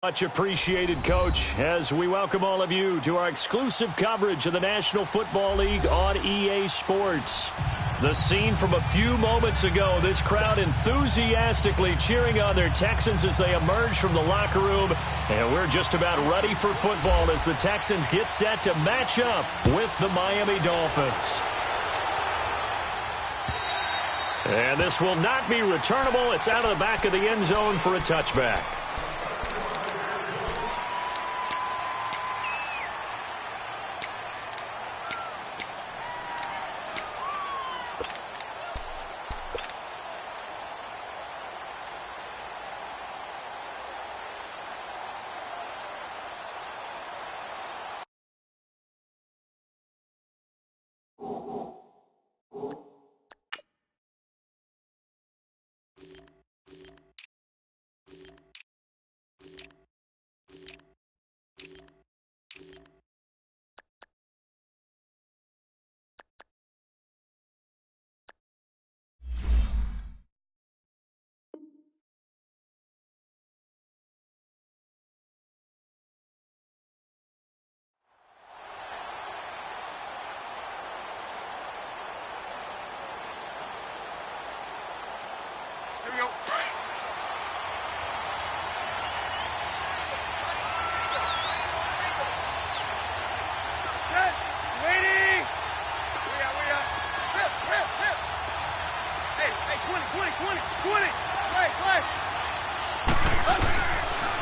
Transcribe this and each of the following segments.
Much appreciated, Coach, as we welcome all of you to our exclusive coverage of the National Football League on EA Sports. The scene from a few moments ago, this crowd enthusiastically cheering on their Texans as they emerge from the locker room. And we're just about ready for football as the Texans get set to match up with the Miami Dolphins. And this will not be returnable. It's out of the back of the end zone for a touchback.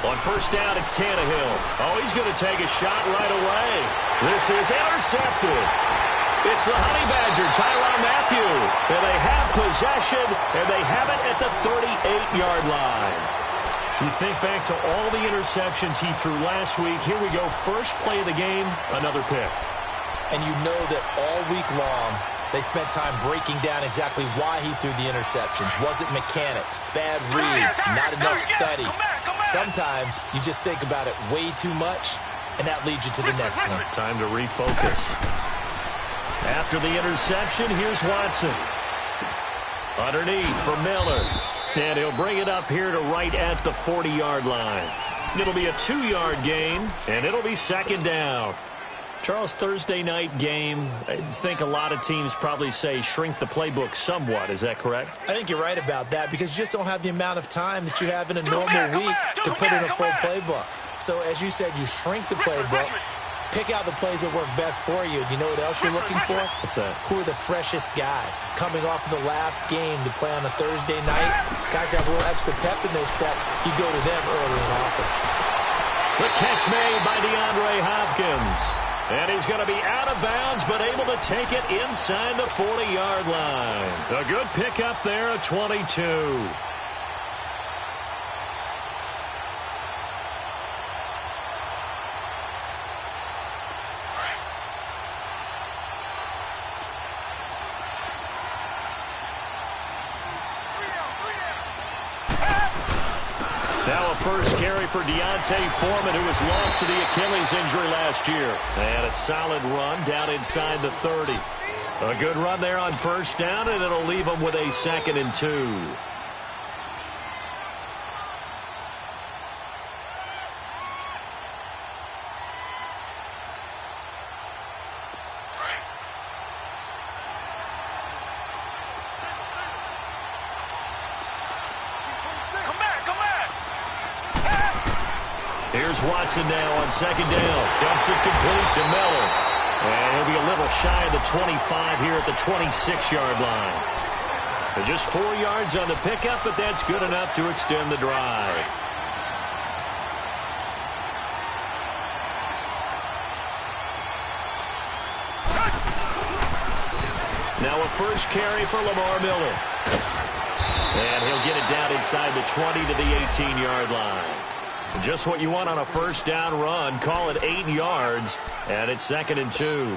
On first down, it's Tannehill. Oh, he's going to take a shot right away. This is intercepted. It's the Honey Badger, Tyrann Mathieu. And they have possession, and they have it at the 38-yard line. You think back to all the interceptions he threw last week. Here we go, first play of the game, another pick. And you know that all week long, they spent time breaking down exactly why he threw the interceptions. Was it mechanics, bad reads, not enough study? Sometimes you just think about it way too much, and that leads you to the next one. Time to refocus. After the interception, here's Watson. Underneath for Miller. And he'll bring it up here to right at the 40-yard line. It'll be a 2-yard gain, and it'll be second down. Charles, Thursday night game, I think a lot of teams probably say shrink the playbook somewhat. Is that correct? I think you're right about that because you just don't have the amount of time that you have in a normal week to put in a full playbook. So, as you said, you shrink the playbook, pick out the plays that work best for you. You know what else you're looking for? What's that? Who are the freshest guys coming off of the last game to play on a Thursday night? Guys have a little extra pep in their step. You go to them early and often. The catch made by DeAndre Hopkins. And he's going to be out of bounds, but able to take it inside the 40-yard line. A good pickup there at 22. Now a first carry for Deontay Foreman, who was lost to the Achilles injury last year. And a solid run down inside the 30. A good run there on first down, and it'll leave him with a 2nd and 2. Here's Watson now on second down. Dumps it complete to Miller. And he'll be a little shy of the 25 here at the 26-yard line. Just 4 yards on the pickup, but that's good enough to extend the drive. Now a first carry for Lamar Miller. And he'll get it down inside the 20 to the 18-yard line. Just what you want on a first down run. Call it 8 yards, and it's 2nd and 2.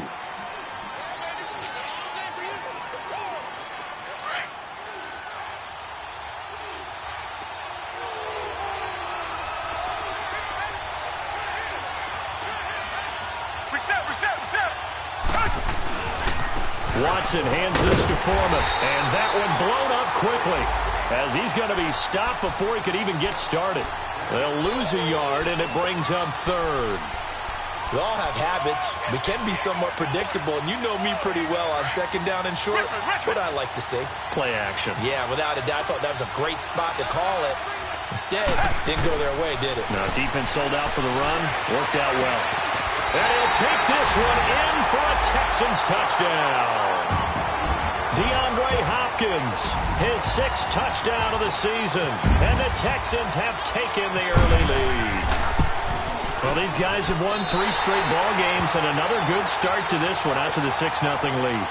Watson hands this to Foreman, and that one blown up quickly as he's going to be stopped before he could even get started. They'll lose a yard, and it brings up third. We all have habits. We can be somewhat predictable, and you know me pretty well on second down and short. What I like to say. Play action. Yeah, without a doubt. I thought that was a great spot to call it. Instead, didn't go their way, did it? No, defense sold out for the run. Worked out well. And he'll take this one in for a Texans touchdown. DeAndre Hopkins, his 6th touchdown of the season. And the Texans have taken the early lead. Well, these guys have won 3 straight ball games and another good start to this one out to the 6-0 lead.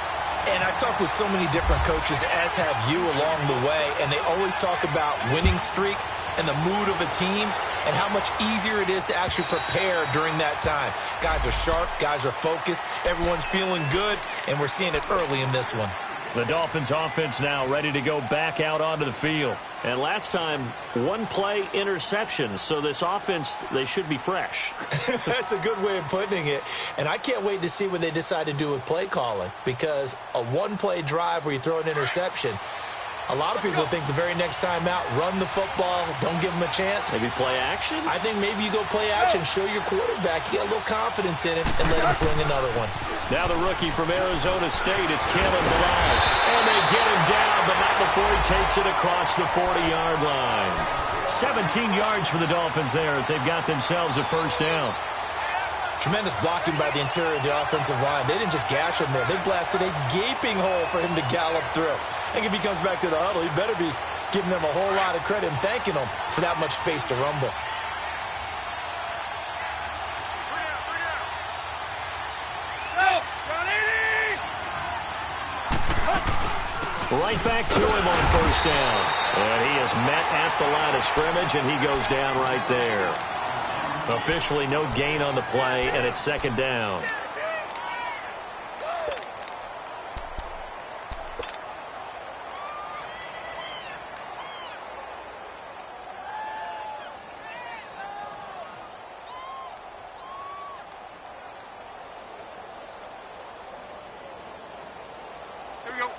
And I've talked with so many different coaches, as have you, along the way, and they always talk about winning streaks and the mood of a team and how much easier it is to actually prepare during that time. Guys are sharp, guys are focused, everyone's feeling good, and we're seeing it early in this one. The Dolphins offense now ready to go back out onto the field. And last time, 1-play interceptions. So this offense, they should be fresh. That's a good way of putting it. And I can't wait to see what they decide to do with play calling. Because a 1-play drive where you throw an interception, a lot of people think the very next time out, run the football, don't give them a chance. Maybe play action? I think maybe you go play action, show your quarterback, you get a little confidence in him, and let him fling another one. Now the rookie from Arizona State, it's Kalen Balazs. And they get him down, but not before he takes it across the 40-yard line. 17 yards for the Dolphins there as they've got themselves a first down. Tremendous blocking by the interior of the offensive line. They didn't just gash him there. They blasted a gaping hole for him to gallop through. I think if he comes back to the huddle, he better be giving them a whole lot of credit and thanking them for that much space to rumble. Right back to him on first down. And he is met at the line of scrimmage, and he goes down right there. Officially no gain on the play, and it's second down. Here we go.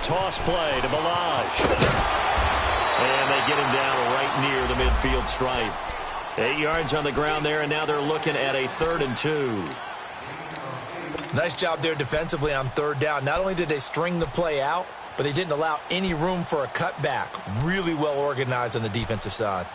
Toss play to Balazs. And they get him down right near the midfield stripe. 8 yards on the ground there, and now they're looking at a 3rd and 2. Nice job there defensively on 3rd down. Not only did they string the play out, but they didn't allow any room for a cutback. Really well organized on the defensive side.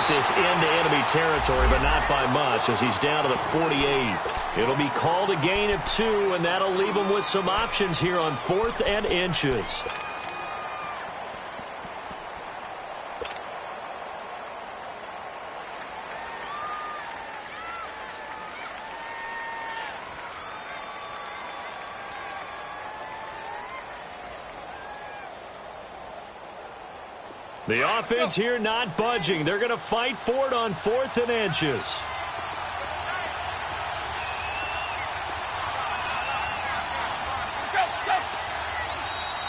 This into enemy territory, but not by much as he's down to the 48. It'll be called a gain of 2, and that'll leave him with some options here on 4th and inches. The offense here not budging. They're going to fight for it on 4th and inches.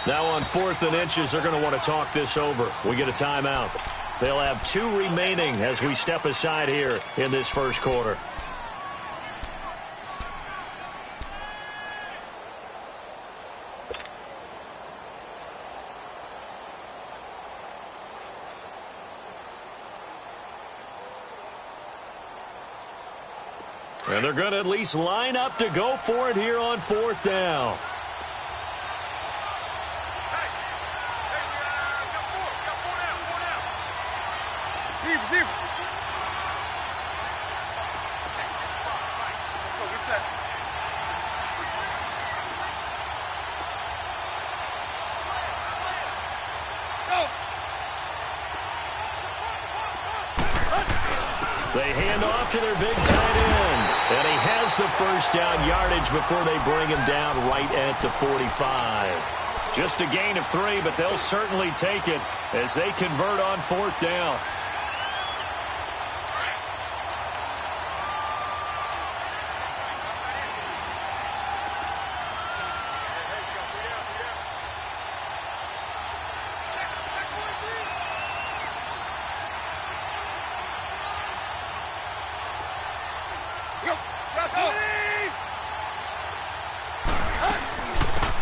Now on 4th and inches, they're going to want to talk this over. We get a timeout. They'll have 2 remaining as we step aside here in this first quarter. And they're going to at least line up to go for it here on 4th down. They hand off to their big tight end. And he has the first down yardage before they bring him down right at the 45. Just a gain of 3, but they'll certainly take it as they convert on 4th down.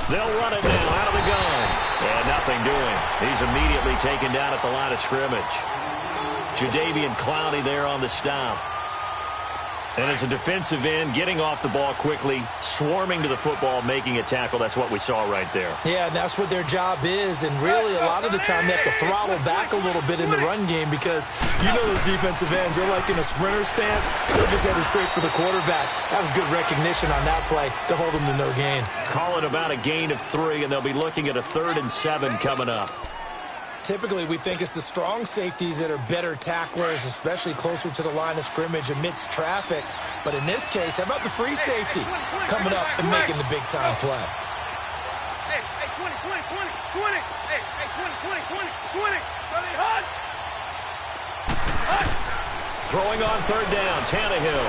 They'll run it now out of the gun. And nothing doing. He's immediately taken down at the line of scrimmage. Jadeveon Clowney there on the stop. And as a defensive end, getting off the ball quickly, swarming to the football, making a tackle. That's what we saw right there. Yeah, and that's what their job is. And really, a lot of the time, they have to throttle back a little bit in the run game because you know those defensive ends, they're like in a sprinter stance. They're just headed straight for the quarterback. That was good recognition on that play to hold them to no gain. Call it about a gain of 3, and they'll be looking at a 3rd and 7 coming up. Typically, we think it's the strong safeties that are better tacklers, especially closer to the line of scrimmage amidst traffic. But in this case, how about the free safety coming up and making the big-time play? Hey, 20, 20, 20, 20. Hey, 20, 20, 20, 20. Hut. Throwing on 3rd down, Tannehill.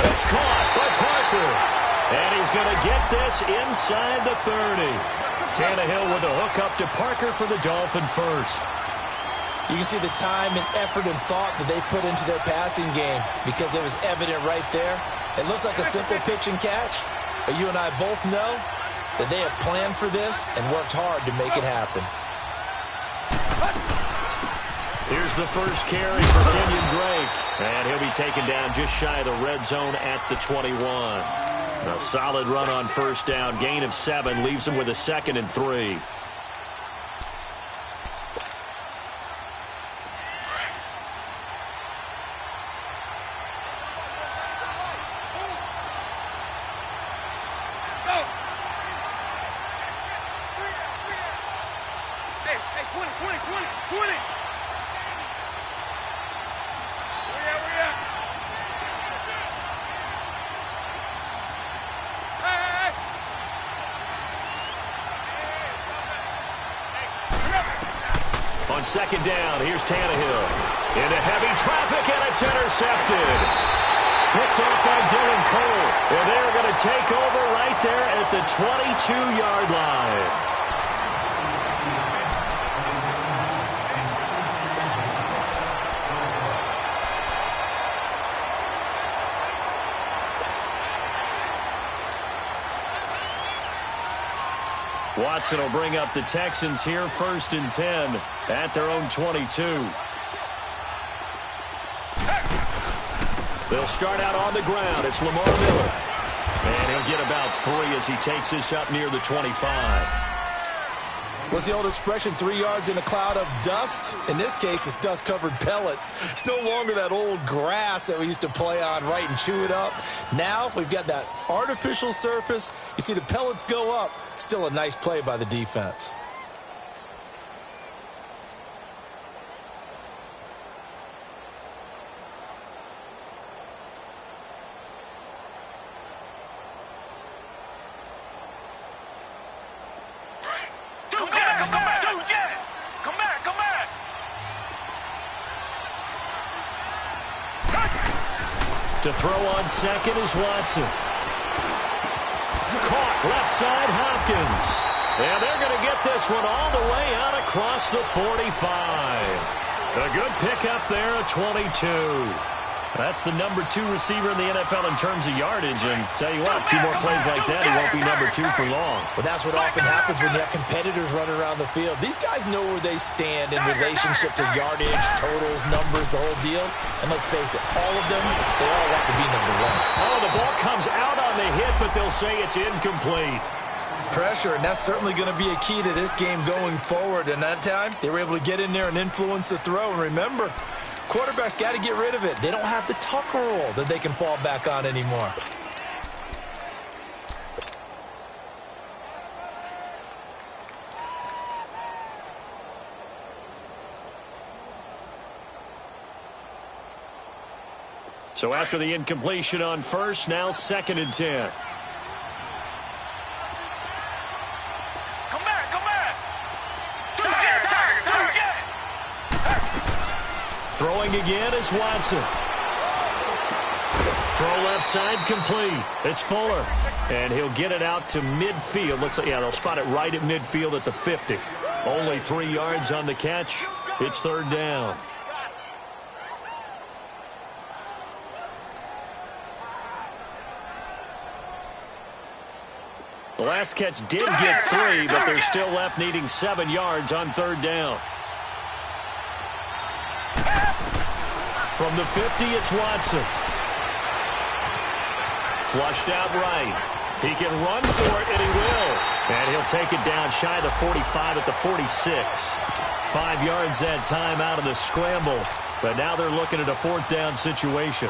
It's caught by Parker. And he's going to get this inside the 30. Tannehill with a hook up to Parker for the Dolphin first. You can see the time and effort and thought that they put into their passing game because it was evident right there. It looks like a simple pitch and catch, but you and I both know that they have planned for this and worked hard to make it happen. Here's the first carry for Kenyon Drake, and he'll be taken down just shy of the red zone at the 21. A solid run on 1st down, gain of 7, leaves him with a 2nd and 3. On 2nd down, here's Tannehill. Into heavy traffic, and it's intercepted. Picked off by Dylan Cole. And they're going to take over right there at the 22-yard line. Watson will bring up the Texans here, 1st and 10 at their own 22. They'll start out on the ground. It's Lamar Miller. And he'll get about 3 as he takes this up near the 25. What's the old expression, 3 yards in a cloud of dust? In this case, it's dust-covered pellets. It's no longer that old grass that we used to play on, right, and chew it up. Now we've got that artificial surface. You see the pellets go up. Still a nice play by the defense. To throw on 2nd is Watson. Caught left side, Hopkins. And they're going to get this one all the way out across the 45. A good pickup there at 22. That's the number 2 receiver in the NFL in terms of yardage. And tell you what, a few more plays like that, he won't be number 2 for long. Well, that's what often happens when you have competitors running around the field. These guys know where they stand in relationship to yardage, totals, numbers, the whole deal. And let's face it, all of them, they all want to be number 1. Oh, the ball comes out on the hit, but they'll say it's incomplete. Pressure, and that's certainly going to be a key to this game going forward. And that time, they were able to get in there and influence the throw. And remember, quarterbacks got to get rid of it. They don't have the Tucker rule that they can fall back on anymore. So after the incompletion on first, now 2nd and 10. Come back. Throwing again is Watson. Throw left side complete. It's Fuller. And he'll get it out to midfield. Looks like, yeah, they'll spot it right at midfield at the 50. Only 3 yards on the catch. It's 3rd down. The last catch did get 3, but they're still left needing 7 yards on 3rd down. From the 50, it's Watson. Flushed out right. He can run for it, and he will. And he'll take it down shy of the 45 at the 46. 5 yards that time out of the scramble. But now they're looking at a 4th down situation.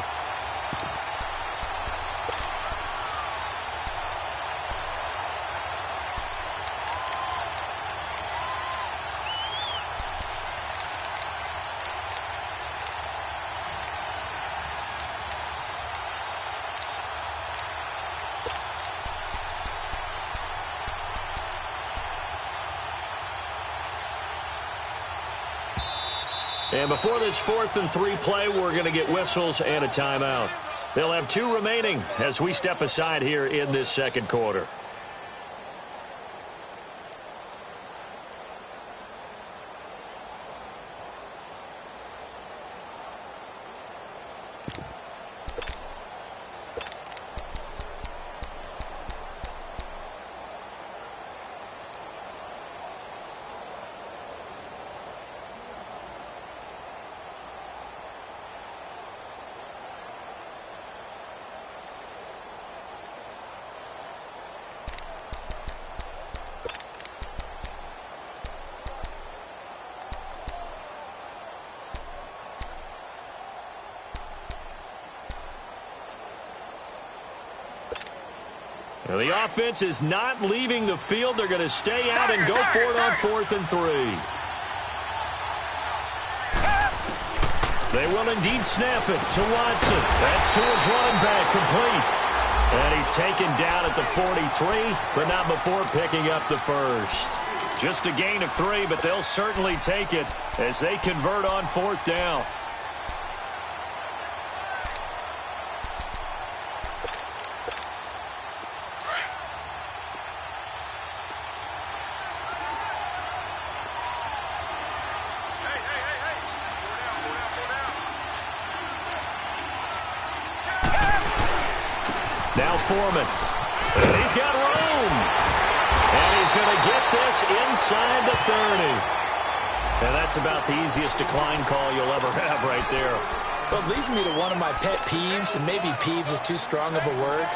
And before this 4th and 3 play, we're going to get whistles and a timeout. They'll have 2 remaining as we step aside here in this 2nd quarter. Now the offense is not leaving the field. They're going to stay out and go for it on 4th and 3. They will indeed snap it to Watson. That's to his running back, complete. And he's taken down at the 43, but not before picking up the first. Just a gain of 3, but they'll certainly take it as they convert on 4th down. Now Foreman. And he's got room. And he's going to get this inside the 30. And that's about the easiest decline call you'll ever have right there. Well, it leads me to one of my pet peeves, and maybe peeves is too strong of a word.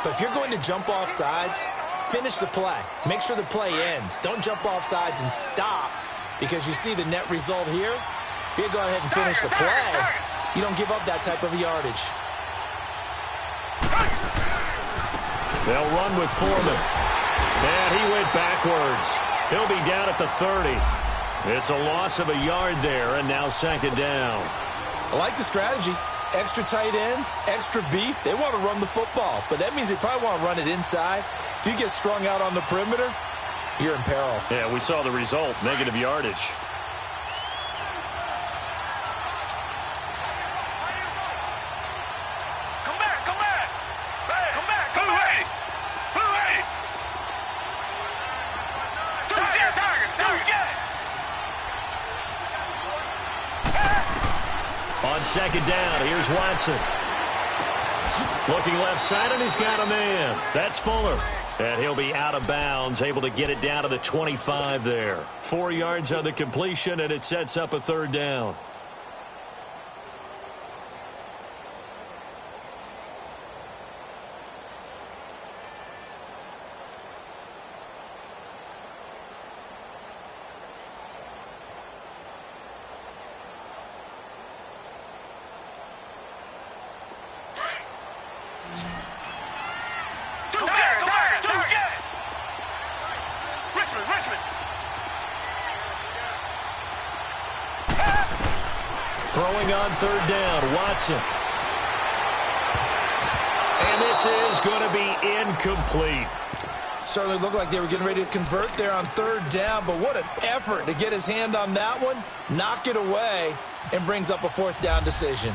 But if you're going to jump off sides, finish the play. Make sure the play ends. Don't jump off sides and stop, because you see the net result here. If you go ahead and finish the play, you don't give up that type of yardage. They'll run with Foreman. And he went backwards. He'll be down at the 30. It's a loss of a yard there, and now 2nd down. I like the strategy. Extra tight ends, extra beef. They want to run the football, but that means they probably want to run it inside. If you get strung out on the perimeter, you're in peril. Yeah, we saw the result, negative yardage. On 2nd down, here's Watson. Looking left side, and he's got a man. That's Fuller. And he'll be out of bounds, able to get it down to the 25 there. 4 yards on the completion, and it sets up a 3rd down. Throwing on 3rd down, Watson. And this is going to be incomplete. Certainly looked like they were getting ready to convert there on third down, but what an effort to get his hand on that one, knock it away, and brings up a fourth down decision.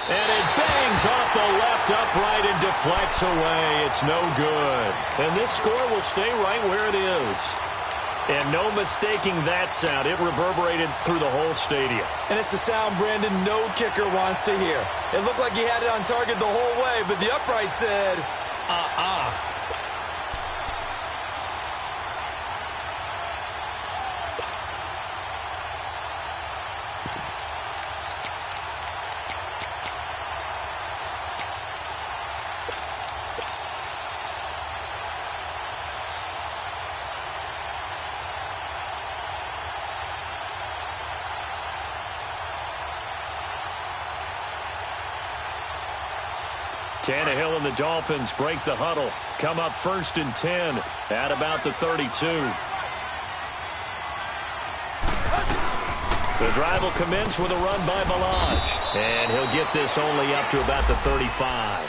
And it bangs off the left upright and deflects away. It's no good. And this score will stay right where it is. And no mistaking that sound. It reverberated through the whole stadium. And it's the sound Brandon no kicker wants to hear. It looked like he had it on target the whole way, but the upright said, Tannehill and the Dolphins break the huddle. Come up 1st and 10 at about the 32. The drive will commence with a run by Balaj. And he'll get this only up to about the 35.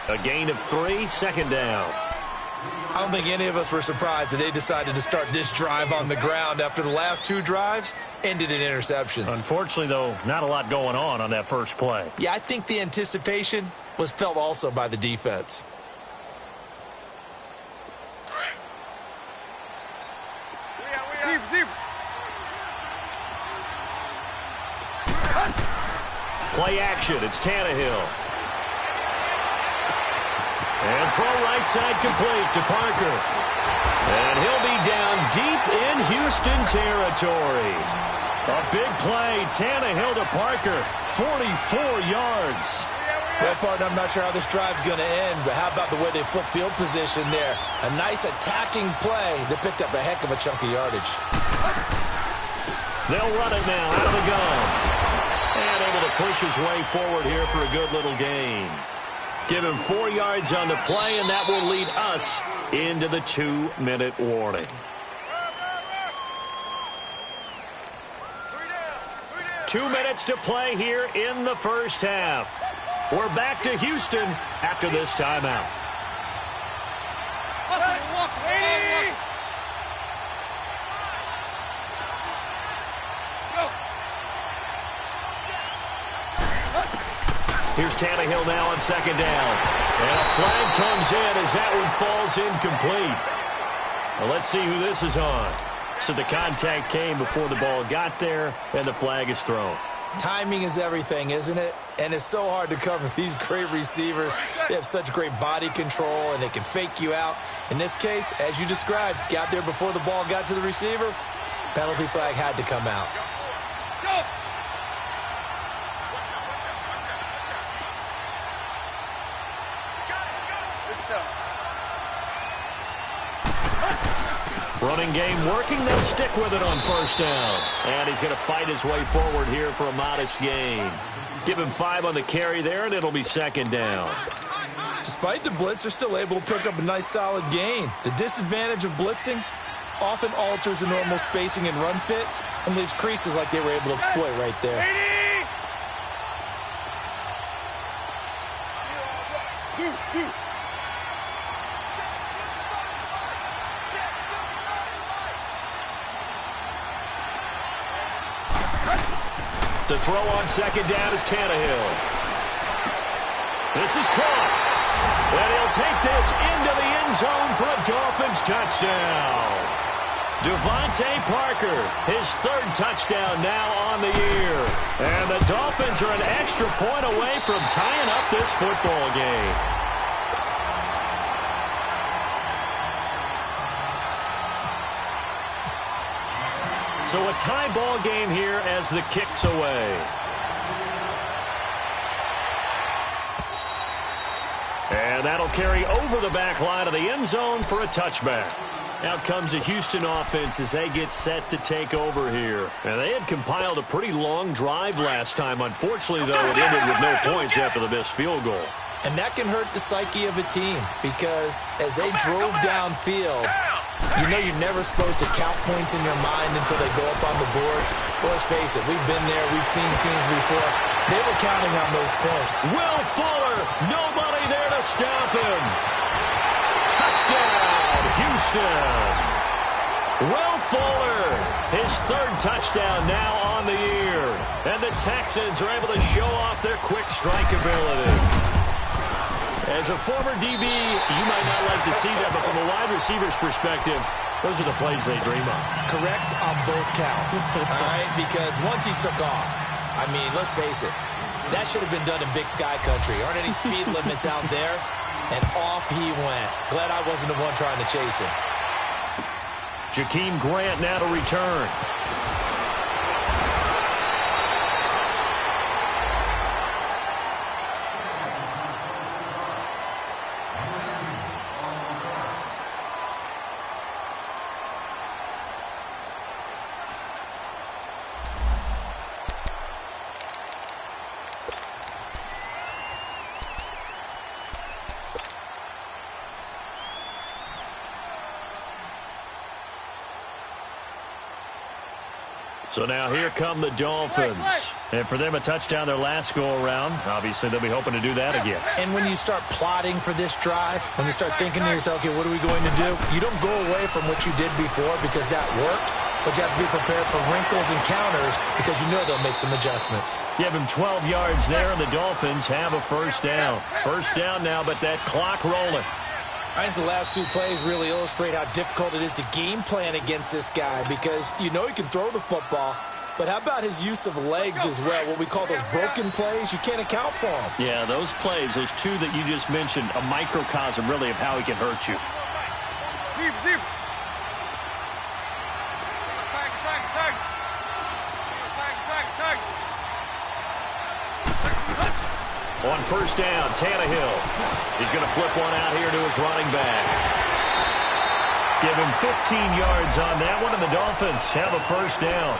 A gain of 3, 2nd down. I don't think any of us were surprised that they decided to start this drive on the ground after the last 2 drives ended in interceptions. Unfortunately, though, not a lot going on that first play. Yeah, I think the anticipation was felt also by the defense. Play action. It's Tannehill. And throw right side complete to Parker. And he'll be down deep in Houston territory. A big play. Tannehill to Parker. 44 yards. Well, partner, I'm not sure how this drive's going to end, but how about the way they flip field position there? A nice attacking play that picked up a heck of a chunk of yardage. They'll run it now out of the gun. And able to push his way forward here for a good little gain. Give him 4 yards on the play, and that will lead us into the 2-minute warning. 2 minutes to play here in the first half. We're back to Houston after this timeout. Here's Tannehill now on 2nd down. And a flag comes in as that one falls incomplete. Well, let's see who this is on. So the contact came before the ball got there, and the flag is thrown. Timing is everything, isn't it? And it's so hard to cover these great receivers. They have such great body control, and they can fake you out. In this case, as you described, got there before the ball got to the receiver. Penalty flag had to come out. Running game working. They'll stick with it on 1st down. And he's going to fight his way forward here for a modest gain. Give him 5 on the carry there, and it'll be 2nd down. Despite the blitz, they're still able to pick up a nice solid gain. The disadvantage of blitzing often alters the normal spacing and run fits and leaves creases like they were able to exploit right there. To throw on 2nd down is Tannehill. This is caught. And he'll take this into the end zone for a Dolphins touchdown. Devontae Parker, his 3rd touchdown now on the year. And the Dolphins are an extra point away from tying up this football game. So a tie ball game here as the kick's away. And that'll carry over the back line of the end zone for a touchback. Out comes the Houston offense as they get set to take over here. And they had compiled a pretty long drive last time. Unfortunately, though, it ended with no points after the missed field goal. And that can hurt the psyche of a team because as they drove downfield, you know you're never supposed to count points in your mind until they go up on the board. Well, let's face it, we've been there, we've seen teams before. They were counting on those points. Will Fuller, nobody there to stop him. Touchdown, Houston. Will Fuller, his third touchdown now on the year. And the Texans are able to show off their quick strike ability. As a former DB, you might not like to see that, but from a wide receiver's perspective, those are the plays they dream of. Correct on both counts, all right? Because once he took off, I mean, let's face it, that should have been done in Big Sky Country. Aren't any speed limits out there? And off he went. Glad I wasn't the one trying to chase him. Jakeem Grant now to return. So now here come the Dolphins. And for them, a touchdown their last go-around. Obviously, they'll be hoping to do that again. And when you start plotting for this drive, when you start thinking to yourself, okay, what are we going to do? You don't go away from what you did before because that worked, but you have to be prepared for wrinkles and counters because you know they'll make some adjustments. Give him 12 yards there, and the Dolphins have a first down. First down now, but that clock rolling. I think the last two plays really illustrate how difficult it is to game plan against this guy because you know he can throw the football, but how about his use of legs as well? What we call those broken plays, you can't account for them. Yeah, those plays, those two that you just mentioned, a microcosm really of how he can hurt you. On first down, Tannehill. He's going to flip one out here to his running back. Give him 15 yards on that one, and the Dolphins have a first down.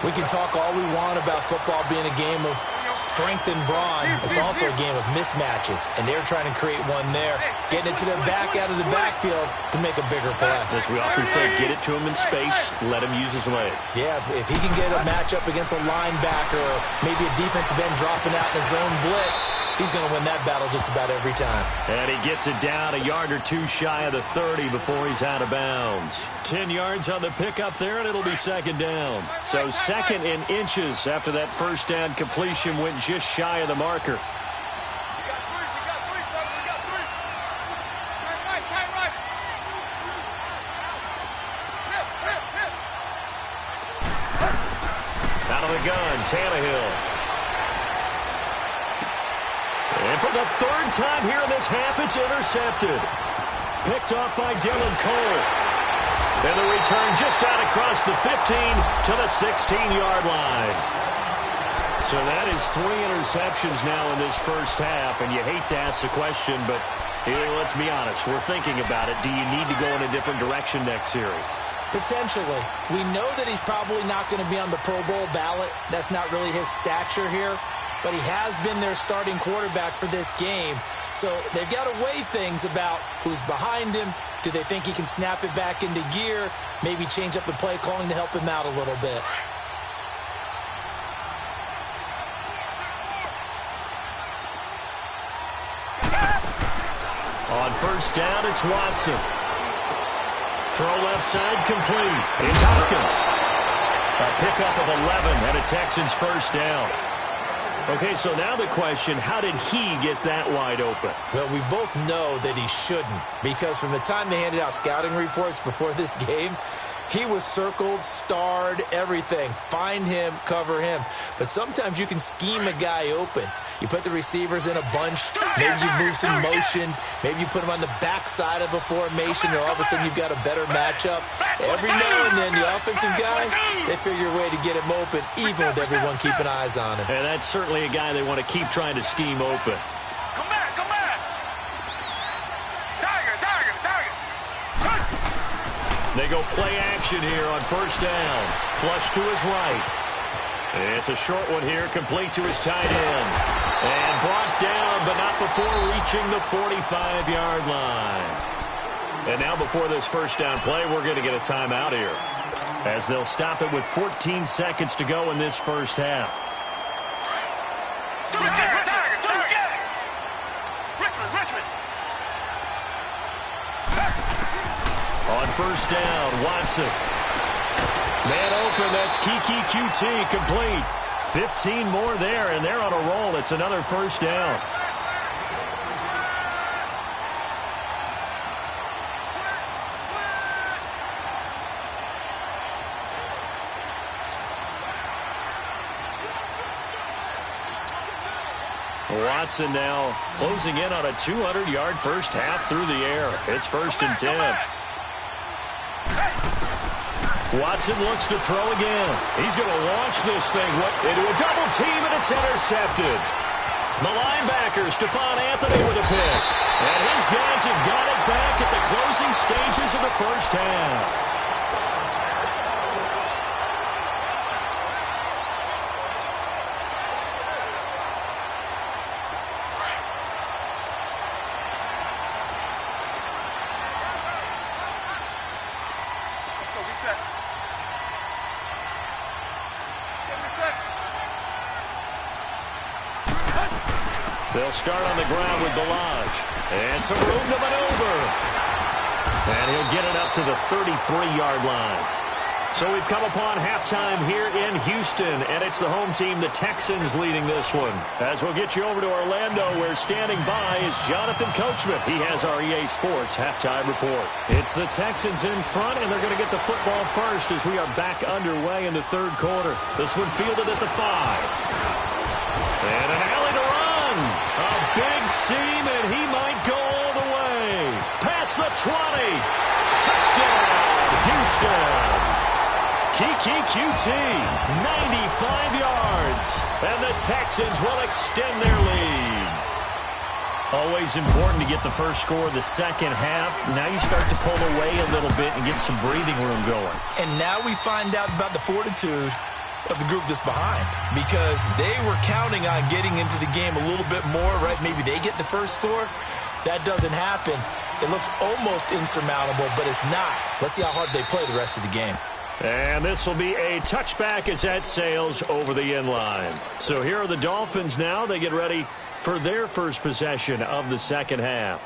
We can talk all we want about football being a game of strength and brawn. It's also a game of mismatches, and they're trying to create one there, getting it to their back out of the backfield to make a bigger play. As we often say, get it to him in space, let him use his leg. Yeah, if he can get a matchup against a linebacker or maybe a defensive end dropping out in a zone blitz, he's going to win that battle just about every time. And he gets it down a yard or two shy of the 30 before he's out of bounds. 10 yards on the pickup there, and it'll be second down. So second in inches after that first down completion went just shy of the marker. Out of the gun, Tannehill. And for the third time here in this half, it's intercepted. Picked off by Dylan Cole. And the return just out across the 15 to the 16-yard line. So that is 3 interceptions now in this first half. And you hate to ask the question, but let's be honest. We're thinking about it. Do you need to go in a different direction next series? Potentially. We know that he's probably not going to be on the Pro Bowl ballot. That's not really his stature here. But he has been their starting quarterback for this game. So they've got to weigh things about who's behind him. Do they think he can snap it back into gear? Maybe change up the play calling to help him out a little bit. On first down, it's Watson. Throw left side complete. It's Hopkins. A pickup of 11 and a Texans first down. Okay, so now the question, how did he get that wide open? Well, we both know that he shouldn't, because from the time they handed out scouting reports before this game, he was circled, starred, everything. Find him, cover him. But sometimes you can scheme a guy open. You put the receivers in a bunch. Maybe you move some motion. Maybe you put them on the backside of a formation, and all of a sudden you've got a better matchup. Every now and then, the offensive guys, they figure a way to get him open, even with everyone keeping eyes on him. And that's certainly a guy they want to keep trying to scheme open. Come back, come back. Target. They go play action here on first down. Flush to his right. It's a short one here, complete to his tight end. And brought down, but not before reaching the 45-yard line. And now before this first down play, we're going to get a timeout here. as they'll stop it with 14 seconds to go in this first half. On first down, Watson. Man open, that's Kiki QT complete. 15 more there, and they're on a roll. It's another first down. Watson now closing in on a 200-yard first half through the air. It's 1st and 10. Watson looks to throw again. He's going to launch this thing into a double team, and it's intercepted. The linebacker, Stephon Anthony, with a pick. And his guys have got it back at the closing stages of the first half. They'll start on the ground with Balaj. And some room to maneuver. And he'll get it up to the 33-yard line. So we've come upon halftime here in Houston, and it's the home team, the Texans, leading this one. As we'll get you over to Orlando, where standing by is Jonathan Coachman. He has our EA Sports halftime report. It's the Texans in front, and they're going to get the football first as we are back underway in the third quarter. This one fielded at the 5. And an alley to run. A big seam, and he might go all the way. Past the 20. Touchdown, Houston. Kiki QT, 95 yards. And the Texans will extend their lead. Always important to get the first score of the second half. Now you start to pull away a little bit and get some breathing room going. And now we find out about the fortitude of the group that's behind, because they were counting on getting into the game a little bit more, right? Maybe they get the first score. That doesn't happen. It looks almost insurmountable, but it's not. Let's see how hard they play the rest of the game. And this will be a touchback as that sails over the end line. So here are the Dolphins now. They get ready for their first possession of the second half.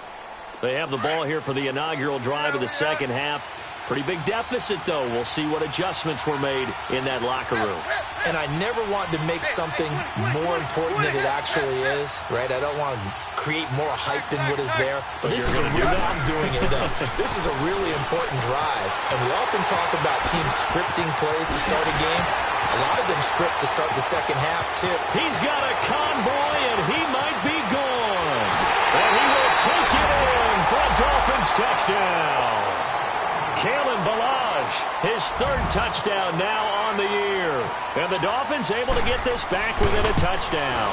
They have the ball here for the inaugural drive of the second half. Pretty big deficit, though. We'll see what adjustments were made in that locker room. And I never want to make something more important than it actually is, right? I don't want to create more hype than what is there. But this is I'm doing it, though. This is a really important drive. And we often talk about teams scripting plays to start a game. A lot of them script to start the second half, too. He's got a convoy, and he might be gone. And he will take it in for a Dolphins touchdown. Kalen Balaj, his third touchdown now on the year. And the Dolphins able to get this back within a touchdown.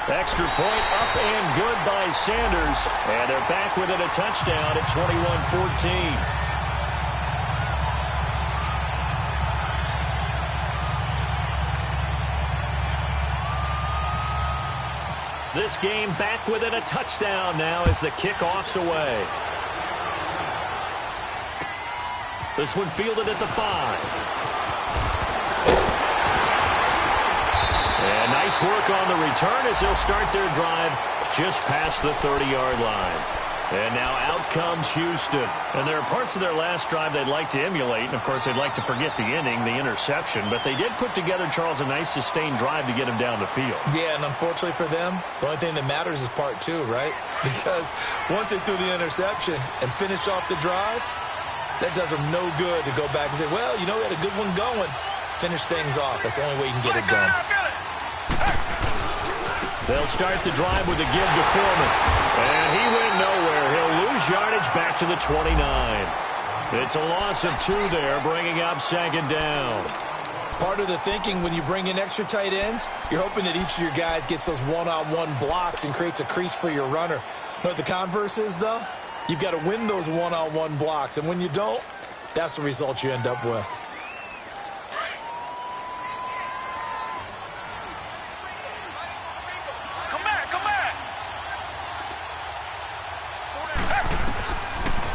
Extra point up and good by Sanders. And they're back within a touchdown at 21-14. This game back within a touchdown now as the kickoff's away. This one fielded at the 5. And nice work on the return as they'll start their drive just past the 30-yard line. And now out comes Houston. And there are parts of their last drive they'd like to emulate. And, of course, they'd like to forget the inning, the interception. But they did put together, Charles, a nice sustained drive to get him down the field. Yeah, and unfortunately for them, the only thing that matters is part 2, right? Because once they threw the interception and finished off the drive, that does them no good to go back and say, well, you know, we had a good one going. Finish things off. That's the only way you can get it done. They'll start the drive with a give to Foreman. And he went nowhere. He'll lose yardage back to the 29. It's a loss of 2 there, bringing up second down. Part of the thinking when you bring in extra tight ends, you're hoping that each of your guys gets those one-on-one blocks and creates a crease for your runner. You know what the converse is, though? You've got to win those one-on-one blocks. And when you don't, that's the result you end up with.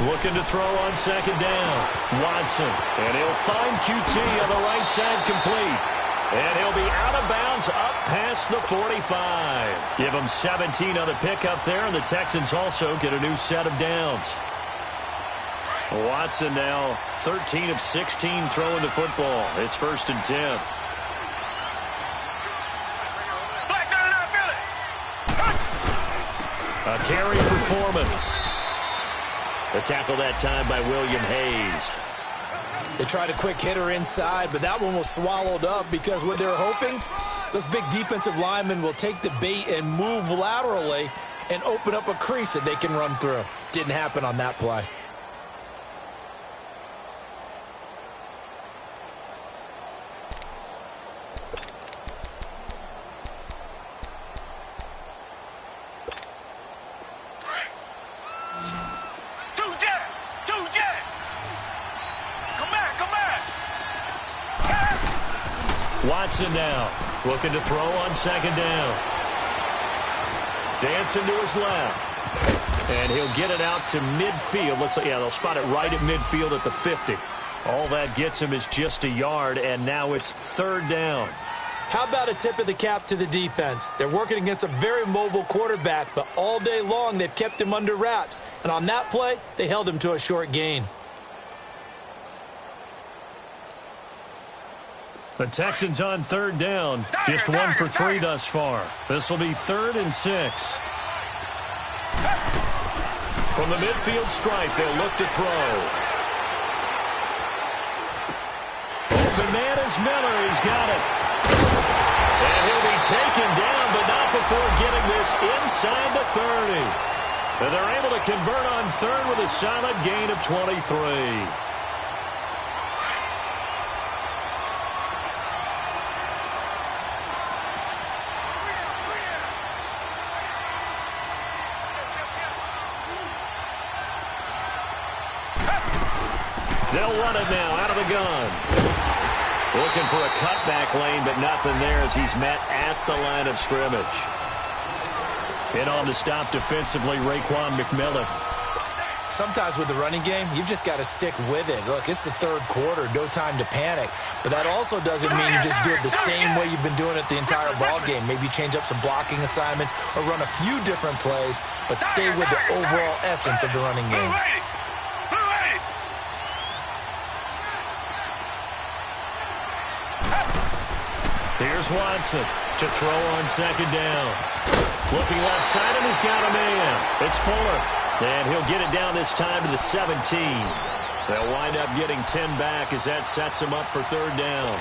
looking to throw on second down. Watson, and he'll find QT on the right side complete. And he'll be out of bounds up past the 45. Give him 17 on the pickup there, and the Texans also get a new set of downs. Watson now 13 of 16 throwing the football. It's 1st and 10. A carry for Foreman. The tackle that time by William Hayes. They tried a quick hitter inside, but that one was swallowed up because what they're hoping, those big defensive linemen will take the bait and move laterally and open up a crease that they can run through. Didn't happen on that play. Watson now looking to throw on second down. Dancing to his left. And he'll get it out to midfield. Looks like, yeah, they'll spot it right at midfield at the 50. All that gets him is just a yard, and now it's 3rd down. How about a tip of the cap to the defense? They're working against a very mobile quarterback, but all day long they've kept him under wraps. And on that play, they held him to a short gain. The Texans on 3rd down. Just 1 for 3 thus far. This will be 3rd and 6. From the midfield stripe, they'll look to throw. Open man is Miller. He's got it. And he'll be taken down, but not before getting this inside the 30. And they're able to convert on 3rd with a solid gain of 23. They'll run it now out of the gun. Looking for a cutback lane, but nothing there as he's met at the line of scrimmage. In on the stop defensively, Raekwon McMillan. Sometimes with the running game, you've just got to stick with it. Look, it's the 3rd quarter, no time to panic. But that also doesn't mean you just do it the same way you've been doing it the entire ball game. Maybe change up some blocking assignments or run a few different plays, but stay with the overall essence of the running game. Here's Watson to throw on second down. Looking left side, and he's got a man. It's Fuller. And he'll get it down this time to the 17. They'll wind up getting 10 back as that sets him up for 3rd down.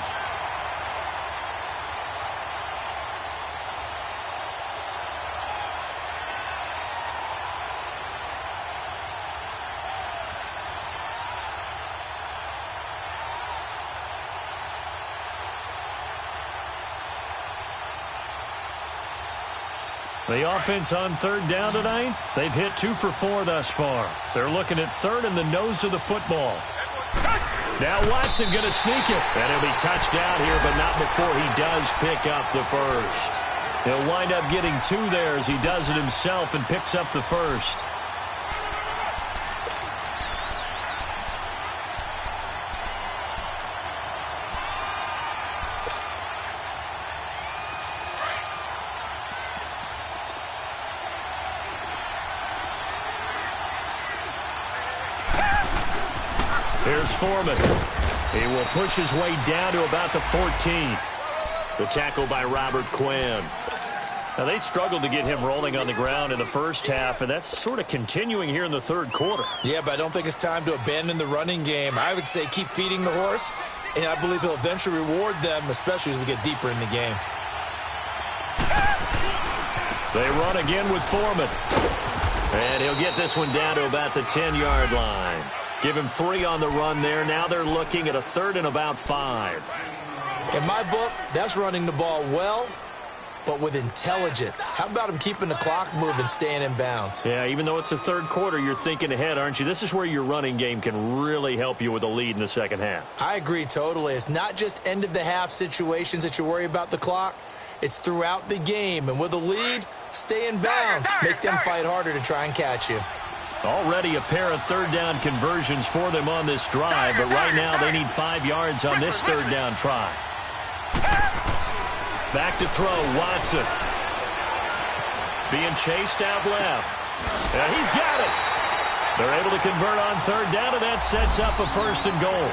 The offense on 3rd down tonight, they've hit 2 for 4 thus far. They're looking at 3rd in the nose of the football. Now Watson going to sneak it. And he'll be touched out here, but not before he does pick up the 1st. He'll wind up getting 2 there as he does it himself and picks up the 1st. Here's Foreman. He will push his way down to about the 14. The tackle by Robert Quinn. Now, they struggled to get him rolling on the ground in the first half, and that's sort of continuing here in the 3rd quarter. Yeah, but I don't think it's time to abandon the running game. I would say keep feeding the horse, and I believe he'll eventually reward them, especially as we get deeper in the game. They run again with Foreman. And he'll get this one down to about the 10-yard line. Give him 3 on the run there. Now they're looking at a 3rd and about 5. In my book, that's running the ball well, but with intelligence. How about him keeping the clock moving, staying in bounds? Yeah, even though it's the 3rd quarter, you're thinking ahead, aren't you? This is where your running game can really help you with a lead in the second half. I agree totally. It's not just end-of-the-half situations that you worry about the clock. It's throughout the game. And with a lead, stay in bounds. Make them fight harder to try and catch you. Already a pair of third down conversions for them on this drive, but right now they need 5 yards on this third down try. Back to throw, Watson. Being chased out left. And he's got it. They're able to convert on third down, and that sets up a 1st and goal.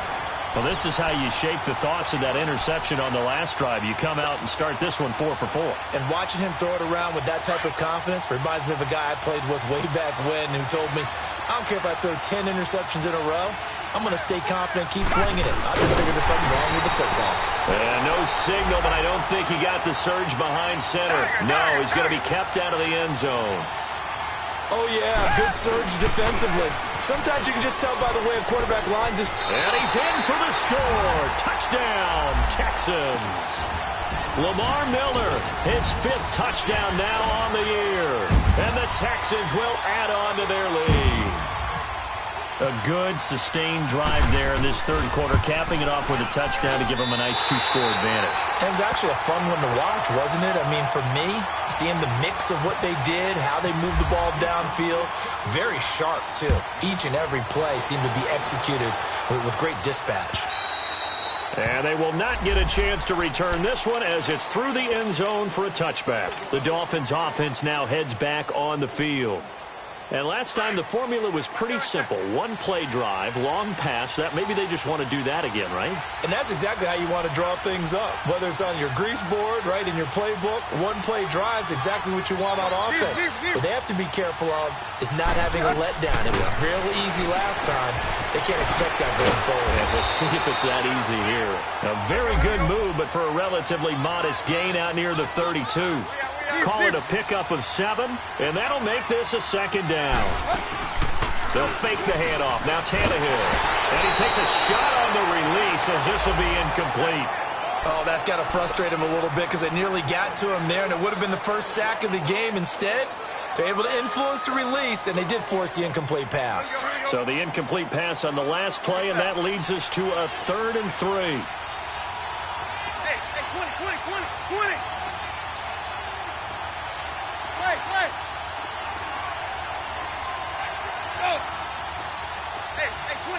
Well, this is how you shape the thoughts of that interception on the last drive. You come out and start this one 4 for 4. And watching him throw it around with that type of confidence reminds me of a guy I played with way back when who told me, I don't care if I throw 10 interceptions in a row. I'm going to stay confident and keep flinging it. I just figured there's something wrong with the football. No signal, but I don't think he got the surge behind center. No, he's going to be kept out of the end zone. Oh, yeah, good surge defensively. Sometimes you can just tell by the way a quarterback lines his... And he's in for the score. Touchdown, Texans. Lamar Miller, his 5th touchdown now on the year. And the Texans will add on to their lead. A good, sustained drive there in this third quarter, capping it off with a touchdown to give them a nice 2-score advantage. It was actually a fun one to watch, wasn't it? I mean, for me, seeing the mix of what they did, how they moved the ball downfield, very sharp, too. Each and every play seemed to be executed with great dispatch. And they will not get a chance to return this one as it's through the end zone for a touchback. The Dolphins' offense now heads back on the field. And last time, the formula was pretty simple. 1-play drive, long pass. That maybe they just want to do that again, right? And that's exactly how you want to draw things up. Whether it's on your grease board, right, in your playbook, 1-play drive's exactly what you want on offense. What they have to be careful of is not having a letdown. It was real easy last time. They can't expect that going forward. Yeah, we'll see if it's that easy here. A very good move, but for a relatively modest gain out near the 32. Call it a pickup of 7, and that'll make this a 2nd down. They'll fake the handoff. Now Tannehill. And he takes a shot on the release as this will be incomplete. Oh, that's got to frustrate him a little bit because they nearly got to him there, and it would have been the first sack of the game. Instead, they're able to influence the release, and they did force the incomplete pass. So the incomplete pass on the last play, and that leads us to a 3rd and 3. Hey, 20. Play. Go. Hey, 20.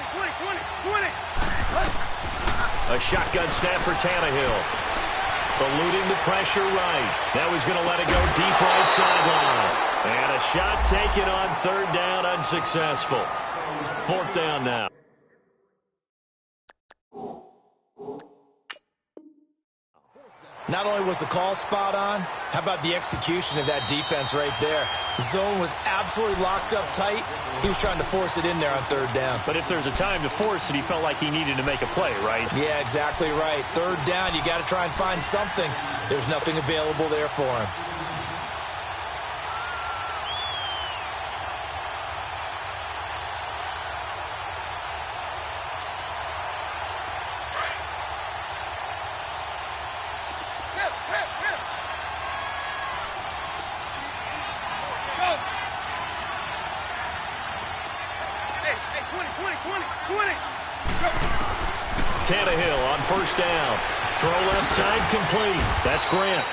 A shotgun snap for Tannehill. Eluding the pressure right. Now he's going to let it go deep right sideline. And a shot taken on 3rd down, unsuccessful. 4th down now. Not only was the call spot on, how about the execution of that defense right there? The zone was absolutely locked up tight. He was trying to force it in there on 3rd down. But if there's a time to force it, he felt like he needed to make a play, right? Yeah, exactly right. 3rd down, you got to try and find something. There's nothing available there for him. Tannehill on 1st down. Throw left side complete. That's Grant.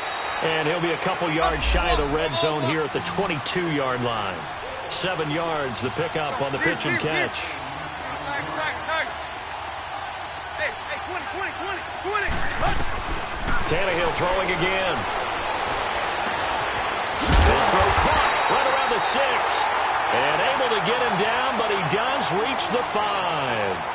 And he'll be a couple yards shy of the red zone here at the 22-yard line. 7 yards, the pickup on the pitch and catch. Hey, 20. Tannehill throwing again. This throw caught right around the 6. And able to get him down, but he does reach the 5.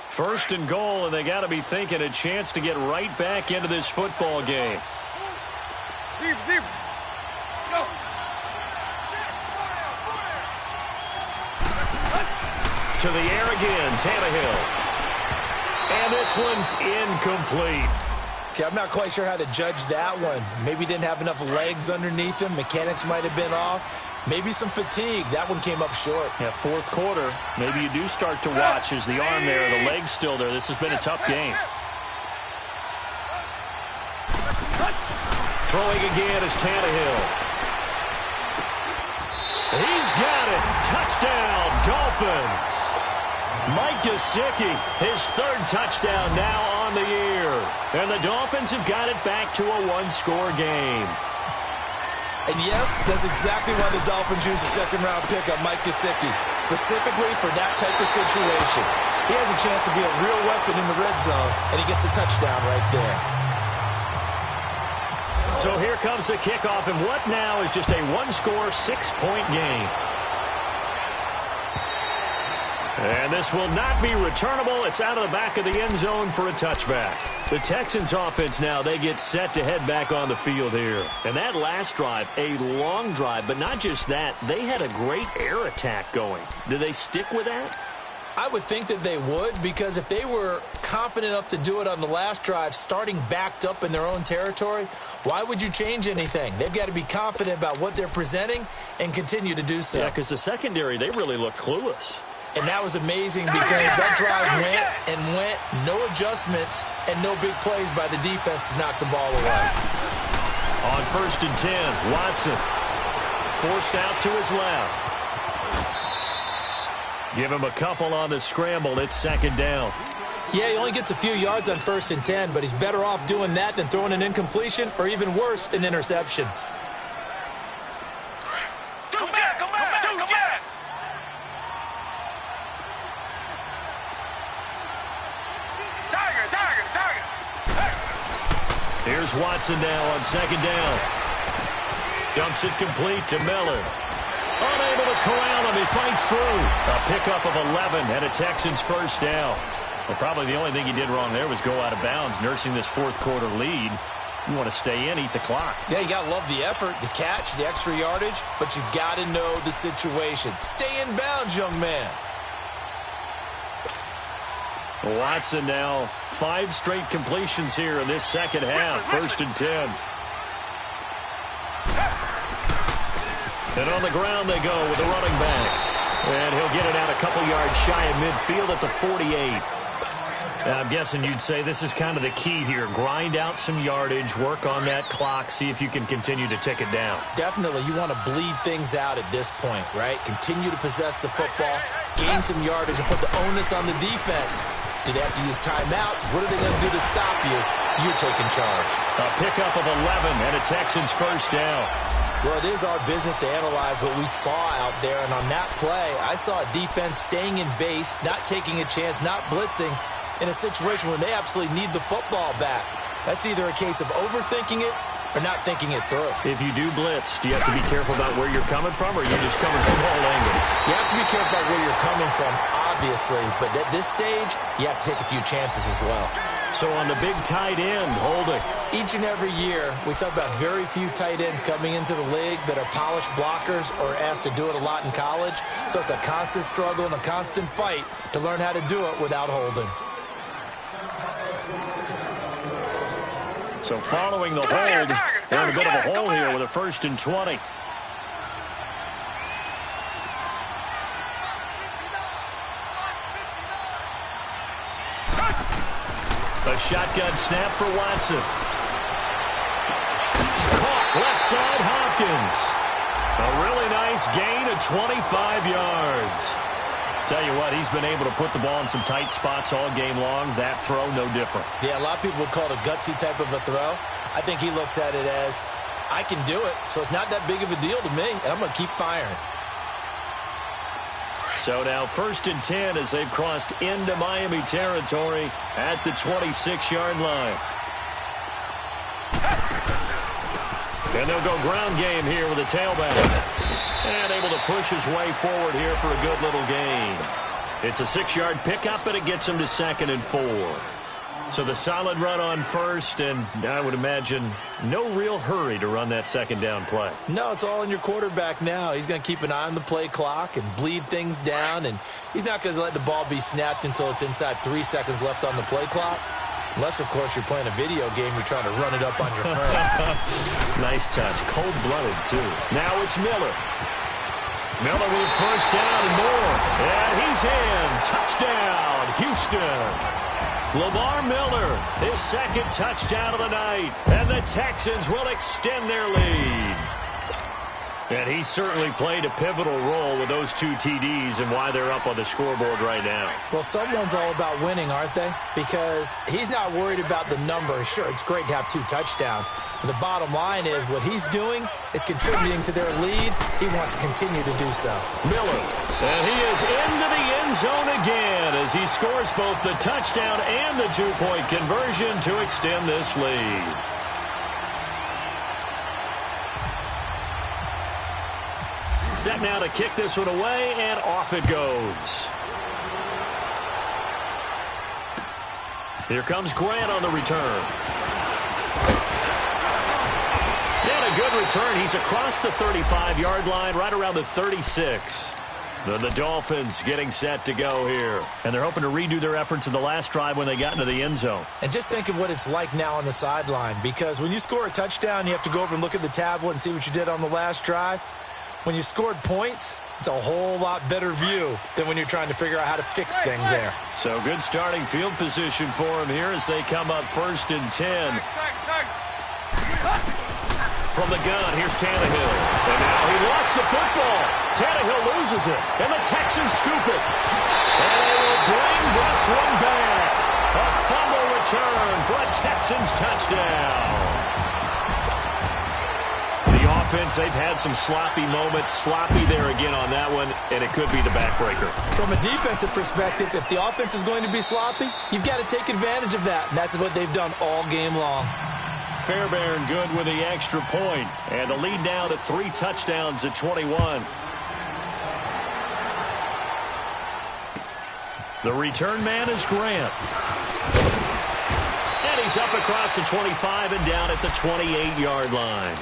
First and goal, and they got to be thinking a chance to get right back into this football game. Deep. Go. To the air again, Tannehill. And this one's incomplete. Okay, I'm not quite sure how to judge that one. Maybe didn't have enough legs underneath him. Mechanics might have been off. Maybe some fatigue. That one came up short. Yeah, 4th quarter. Maybe you do start to watch as the arm there, the leg's still there. This has been a tough game. Throwing again is Tannehill. He's got it. Touchdown, Dolphins. Mike Gesicki, his third touchdown now on the year. And the Dolphins have got it back to a one-score game. And yes, that's exactly why the Dolphins used a second-round pick on Mike Gesicki, specifically for that type of situation. He has a chance to be a real weapon in the red zone, and he gets a touchdown right there. So here comes the kickoff, and what now is just a one-score, 6-point game. And this will not be returnable. It's out of the back of the end zone for a touchback. The Texans offense now, they get set to head back on the field here. And that last drive, a long drive, but not just that. They had a great air attack going. Do they stick with that? I would think that they would, because if they were confident enough to do it on the last drive, starting backed up in their own territory, why would you change anything? They've got to be confident about what they're presenting and continue to do so. Yeah, because the secondary, they really look clueless. And that was amazing because that drive went and went, no adjustments, and no big plays by the defense to knock the ball away. On 1st and 10, Watson forced out to his left. Give him a couple on the scramble. It's 2nd down. Yeah, he only gets a few yards on 1st and 10, but he's better off doing that than throwing an incompletion or even worse, an interception. Here's Watson now on 2nd down. Dumps it complete to Miller. Unable to corral him. He fights through. A pickup of 11 and a Texans first down. Well, probably the only thing he did wrong there was go out of bounds, nursing this fourth-quarter lead. You want to stay in, eat the clock. Yeah, you got to love the effort, the catch, the extra yardage, but you got to know the situation. Stay in bounds, young man. Watson now, 5 straight completions here in this second half. 1st and 10. And on the ground they go with the running back. And he'll get it out a couple yards shy of midfield at the 48. Now, I'm guessing you'd say this is kind of the key here. Grind out some yardage, work on that clock, see if you can continue to tick it down. Definitely. You want to bleed things out at this point, right? Continue to possess the football, gain some yardage, and put the onus on the defense. Do they have to use timeouts? What are they going to do to stop you? You're taking charge. A pickup of 11 and a Texans first down. Well, it is our business to analyze what we saw out there. And on that play, I saw a defense staying in base, not taking a chance, not blitzing, in a situation where they absolutely need the football back. That's either a case of overthinking it or not thinking it through. If you do blitz, do you have to be careful about where you're coming from, or are you just coming from all angles? You have to be careful about where you're coming from, obviously. But at this stage, you have to take a few chances as well. So on the big tight end, holding. Each and every year, we talk about very few tight ends coming into the league that are polished blockers or asked to do it a lot in college. So it's a constant struggle and a constant fight to learn how to do it without holding. So following the hold, they're in a bit of a hole here with a 1st and 20. A shotgun snap for Watson. Caught left side, Hopkins. A really nice gain of 25 yards. Tell you what, he's been able to put the ball in some tight spots all game long. That throw, no different. Yeah, a lot of people would call it a gutsy type of a throw. I think he looks at it as, I can do it, so it's not that big of a deal to me, and I'm going to keep firing. So now 1st and 10 as they've crossed into Miami territory at the 26-yard line. And they'll go ground game here with a tailback. And able to push his way forward here for a good little gain. It's a 6-yard pickup, and it gets him to 2nd and 4. So the solid run on 1st, and I would imagine no real hurry to run that 2nd down play. No, it's all in your quarterback now. He's going to keep an eye on the play clock and bleed things down, and he's not going to let the ball be snapped until it's inside 3 seconds left on the play clock. Unless, of course, you're playing a video game, you're trying to run it up on your friend. Nice touch. Cold-blooded, too. Now it's Miller. Miller with 1st down and more. And he's in. Touchdown, Houston. Lamar Miller, his second touchdown of the night. And the Texans will extend their lead. And he certainly played a pivotal role with those 2 TDs and why they're up on the scoreboard right now. Well, someone's all about winning, aren't they? Because he's not worried about the number. Sure, it's great to have 2 touchdowns. But the bottom line is what he's doing is contributing to their lead. He wants to continue to do so. Miller, and he is into the end zone again as he scores both the touchdown and the 2-point conversion to extend this lead. Set now to kick this one away, and off it goes. Here comes Grant on the return. And a good return. He's across the 35-yard line, right around the 36. The Dolphins getting set to go here. And they're hoping to redo their efforts in the last drive when they got into the end zone. And just think of what it's like now on the sideline. Because when you score a touchdown, you have to go over and look at the tablet and see what you did on the last drive. When you scored points, it's a whole lot better view than when you're trying to figure out how to fix things there. So good starting field position for him here as they come up 1st and 10. From the gun, here's Tannehill. And now he lost the football. Tannehill loses it, and the Texans scoop it. And they will bring this one back. A fumble return for a Texans touchdown. Offense, they've had some sloppy moments. Sloppy there again on that one, and it could be the backbreaker. From a defensive perspective, if the offense is going to be sloppy, you've got to take advantage of that, and that's what they've done all game long. Fairbairn good with the extra point, and the lead now to 3 touchdowns at 21. The return man is Grant. And he's up across the 25 and down at the 28-yard line.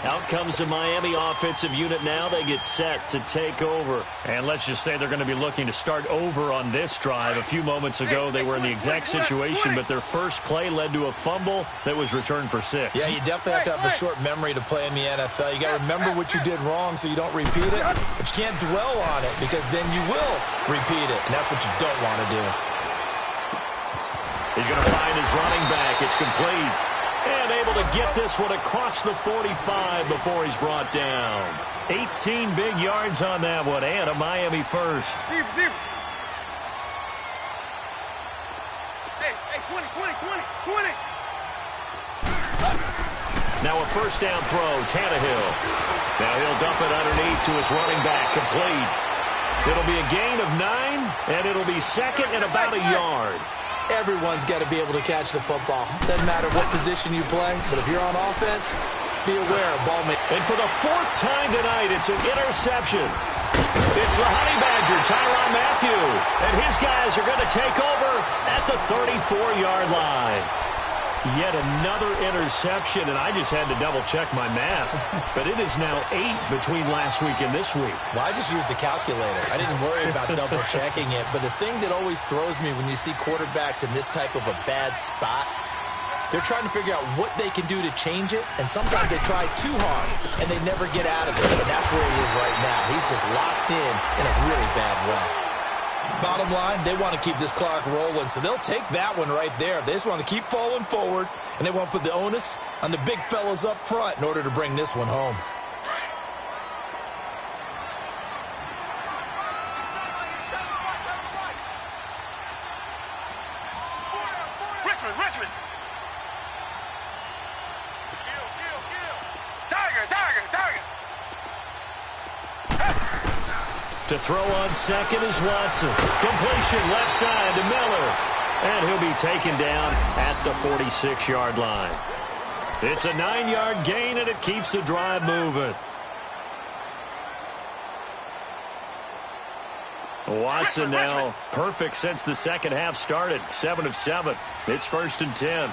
Out comes the Miami offensive unit now. They get set to take over. And let's just say they're going to be looking to start over on this drive. A few moments ago, they were in the exact situation, but their first play led to a fumble that was returned for 6. Yeah, you definitely have to have a short memory to play in the NFL. You got to remember what you did wrong so you don't repeat it, but you can't dwell on it because then you will repeat it, and that's what you don't want to do. He's going to find his running back. It's complete. And able to get this one across the 45 before he's brought down. 18 big yards on that one, and a Miami first. Hey, 20. Now a first down throw, Tannehill. Now he'll dump it underneath to his running back, complete. It'll be a gain of 9, and it'll be second and about a yard. Everyone's got to be able to catch the football. Doesn't matter what position you play, but if you're on offense, be aware of ball making. And for the 4th time tonight, it's an interception. It's the Honey Badger, Tyrann Mathieu, and his guys are going to take over at the 34-yard line. Yet another interception, and I just had to double-check my math. But it is now 8 between last week and this week. Well, I just used a calculator. I didn't worry about double-checking it. But the thing that always throws me when you see quarterbacks in this type of a bad spot, they're trying to figure out what they can do to change it, and sometimes they try too hard, and they never get out of it. And that's where he is right now. He's just locked in a really bad way. Bottom line, they want to keep this clock rolling, so they'll take that one right there. They just want to keep falling forward, and they want to put the onus on the big fellas up front in order to bring this one home. Richmond. To throw on second is Watson. Completion left side to Miller. And he'll be taken down at the 46-yard line. It's a 9-yard gain, and it keeps the drive moving. Watson now perfect since the second half started. 7 of 7. It's 1st and 10.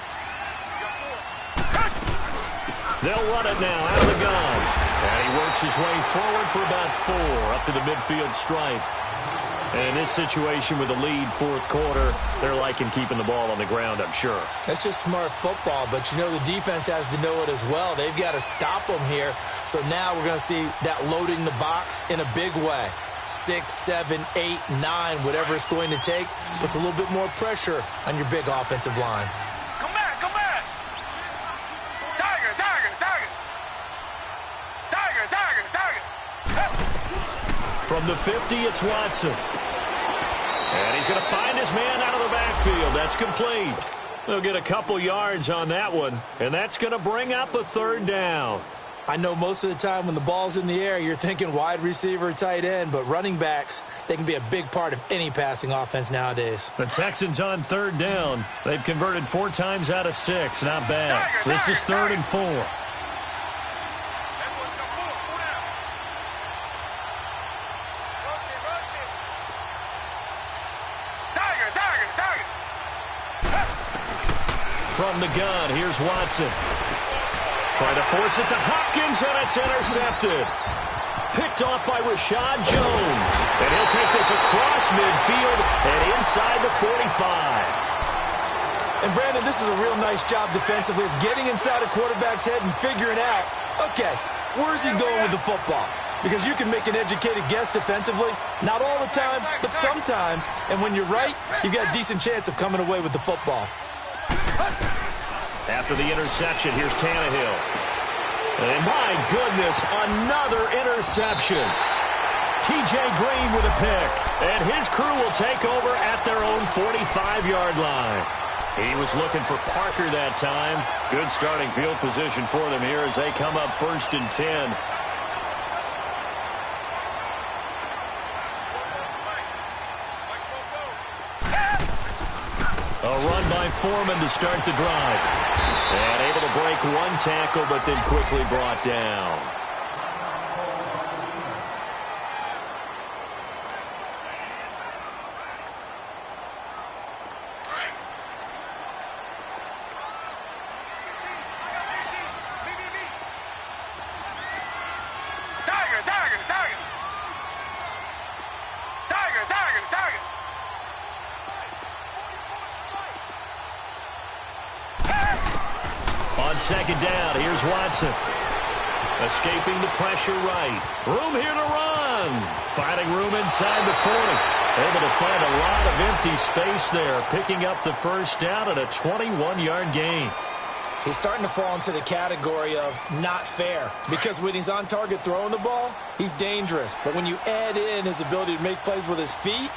They'll run it now out of the gun. And he works his way forward for about 4 up to the midfield stripe. And in this situation with the lead 4th quarter, they're liking keeping the ball on the ground, I'm sure. That's just smart football, but you know the defense has to know it as well. They've got to stop them here. So now we're going to see that loading the box in a big way. 6, 7, 8, 9, whatever it's going to take, puts a little bit more pressure on your big offensive line. Come back, come back. Tiger, tiger, tiger. Tiger, tiger, tiger. From the 50, it's Watson. And he's going to find his man out of the backfield. That's complete. They'll get a couple yards on that one, and that's going to bring up a third down. I know most of the time when the ball's in the air, you're thinking wide receiver, tight end, but running backs, they can be a big part of any passing offense nowadays. The Texans on third down. They've converted 4 times out of 6. Not bad. This is 3rd and 4. From the gun, here's Watson. Trying to force it to Hopkins, and it's intercepted. Picked off by Rashad Jones. And he'll take this across midfield and inside the 45. And, Brandon, this is a real nice job defensively of getting inside a quarterback's head and figuring out, okay, where's he going with the football? Because you can make an educated guess defensively. Not all the time, but sometimes. And when you're right, you've got a decent chance of coming away with the football. After the interception, here's Tannehill. And my goodness, another interception. T.J. Green with a pick. And his crew will take over at their own 45-yard line. He was looking for Parker that time. Good starting field position for them here as they come up 1st and 10. A run by Foreman to start the drive. And able to break one tackle, but then quickly brought down. Tiger, tiger, tiger. Tiger, tiger, tiger. On 2nd down, here's Watson. Escaping the pressure right. Room here to run. Finding room inside the 40. Able to find a lot of empty space there. Picking up the first down and a 21-yard gain. He's starting to fall into the category of not fair. Because when he's on target throwing the ball, he's dangerous. But when you add in his ability to make plays with his feet,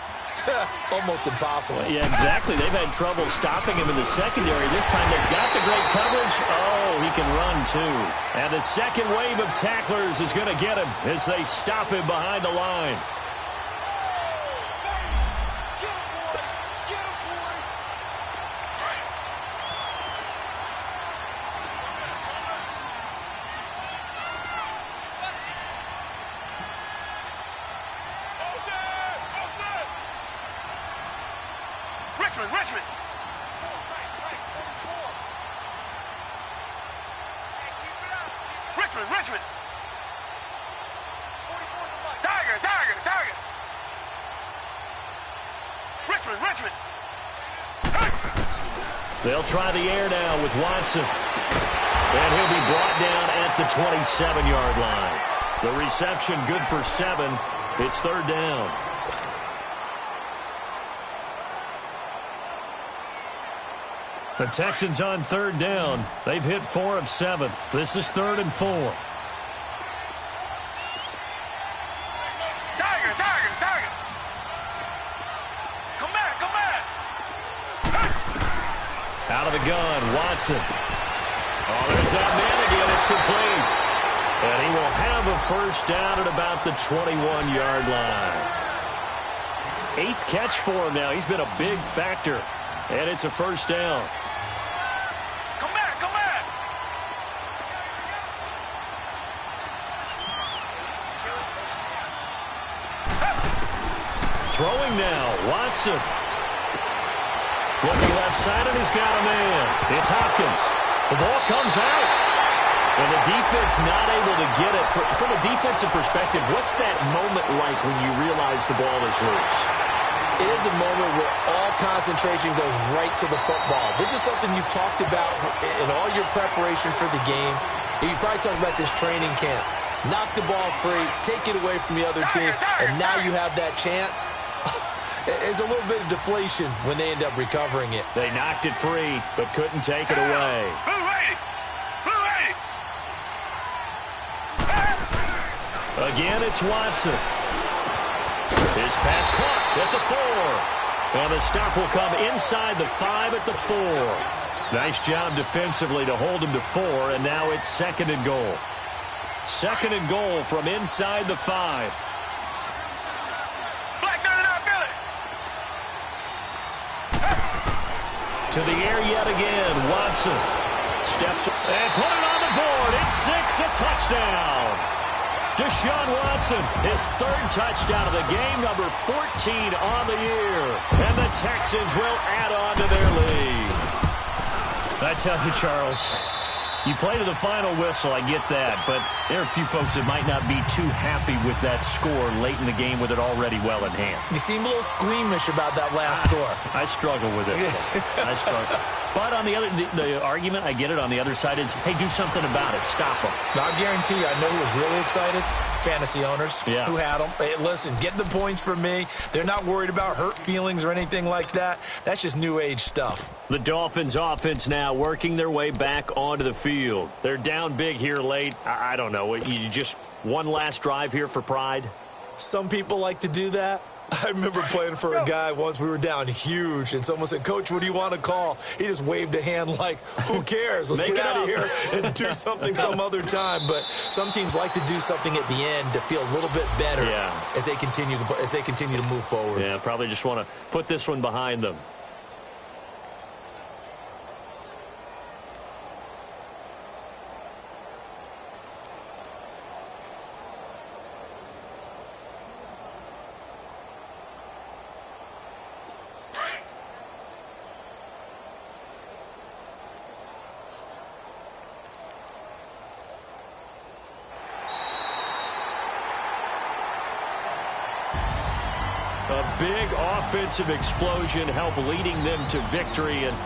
almost impossible. Yeah, exactly. They've had trouble stopping him in the secondary. This time they've got the great coverage. Oh, he can run too. And the second wave of tacklers is going to get him as they stop him behind the line. Richmond. Richmond. Tiger. Richmond. They'll try the air now with Watson. And he'll be brought down at the 27-yard line. The reception good for 7. It's 3rd down. The Texans on 3rd down. They've hit 4 of 7. This is 3rd and 4. Tiger. Come back. Out of the gun, Watson. Oh, there's that man again. It's complete. And he will have a first down at about the 21-yard line. 8th catch for him now. He's been a big factor. And it's a first down. Come back. Throwing now, Watson. Looking left side, and he's got a man. It's Hopkins. The ball comes out. And the defense not able to get it. From a defensive perspective, what's that moment like when you realize the ball is loose? It is a moment where all concentration goes right to the football. This is something you've talked about in all your preparation for the game. You probably talked about since training camp. knock the ball free, take it away from the other team, and now you have that chance. It's a little bit of deflation when they end up recovering it. They knocked it free, but couldn't take it away. Again, it's Watson. His pass caught at the 4. And the stop will come inside the 5 at the 4. Nice job defensively to hold him to 4, and now it's 2nd and goal. 2nd and goal from inside the 5. To the air yet again, Watson steps and put it on the board. It's 6, a touchdown. Deshaun Watson, his 3rd touchdown of the game, number 14 on the year. And the Texans will add on to their lead. I tell you, Charles, you play to the final whistle, I get that, but there are a few folks that might not be too happy with that score late in the game with it already well in hand. You seem a little squeamish about that last score. I struggle with it. I struggle. But on the other, the argument, I get it, on the other side is, hey, do something about it. Stop them. Now, I guarantee you, I know who was really excited. Fantasy owners who had them. Hey, listen, get the points for me. They're not worried about hurt feelings or anything like that. That's just new age stuff. The Dolphins offense now working their way back onto the field. They're down big here late. I don't know. You just one last drive here for pride? Some people like to do that. I remember playing for a guy once. We were down huge, and someone said, Coach, what do you want to call? He just waved a hand like, who cares? Let's get out of here and do something some other time. But some teams like to do something at the end to feel a little bit better as they continue to move forward. Yeah, probably just want to put this one behind them. A big offensive explosion helped leading them to victory. And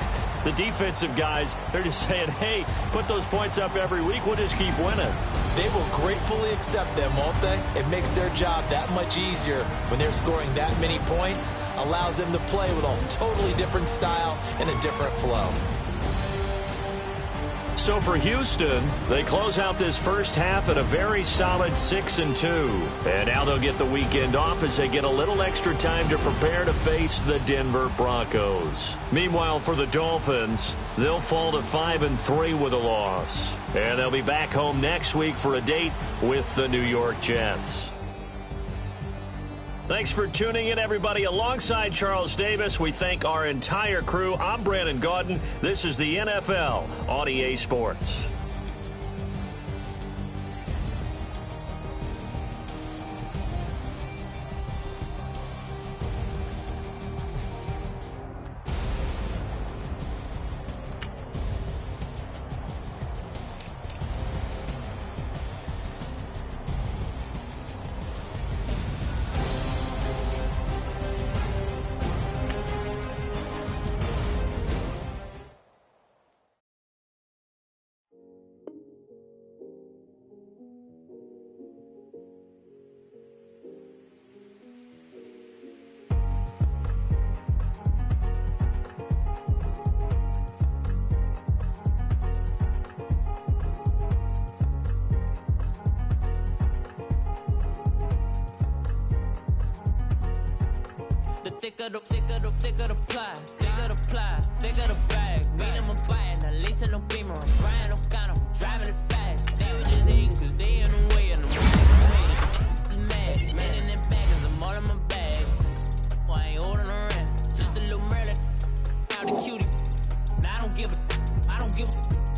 the defensive guys, they're just saying, hey, put those points up every week. We'll just keep winning. They will gratefully accept them, won't they? It makes their job that much easier when they're scoring that many points. Allows them to play with a totally different style and a different flow. So for Houston, they close out this first half at a very solid 6-2. And now they'll get the weekend off as they get a little extra time to prepare to face the Denver Broncos. Meanwhile, for the Dolphins, they'll fall to 5-3 with a loss. And they'll be back home next week for a date with the New York Jets. Thanks for tuning in, everybody. Alongside Charles Davis, we thank our entire crew. I'm Brandon Gaudin. This is the NFL on EA Sports. Thicker the bag. Meet him a bite, now listen no beamer. I'm Brian O'Connor, driving it fast. They were just hating cause they in the way and the mad. Man in them baggers, I'm all in my bag. Why I ain't holding around? Just a little Merlin, out the cutie. Now I don't give a.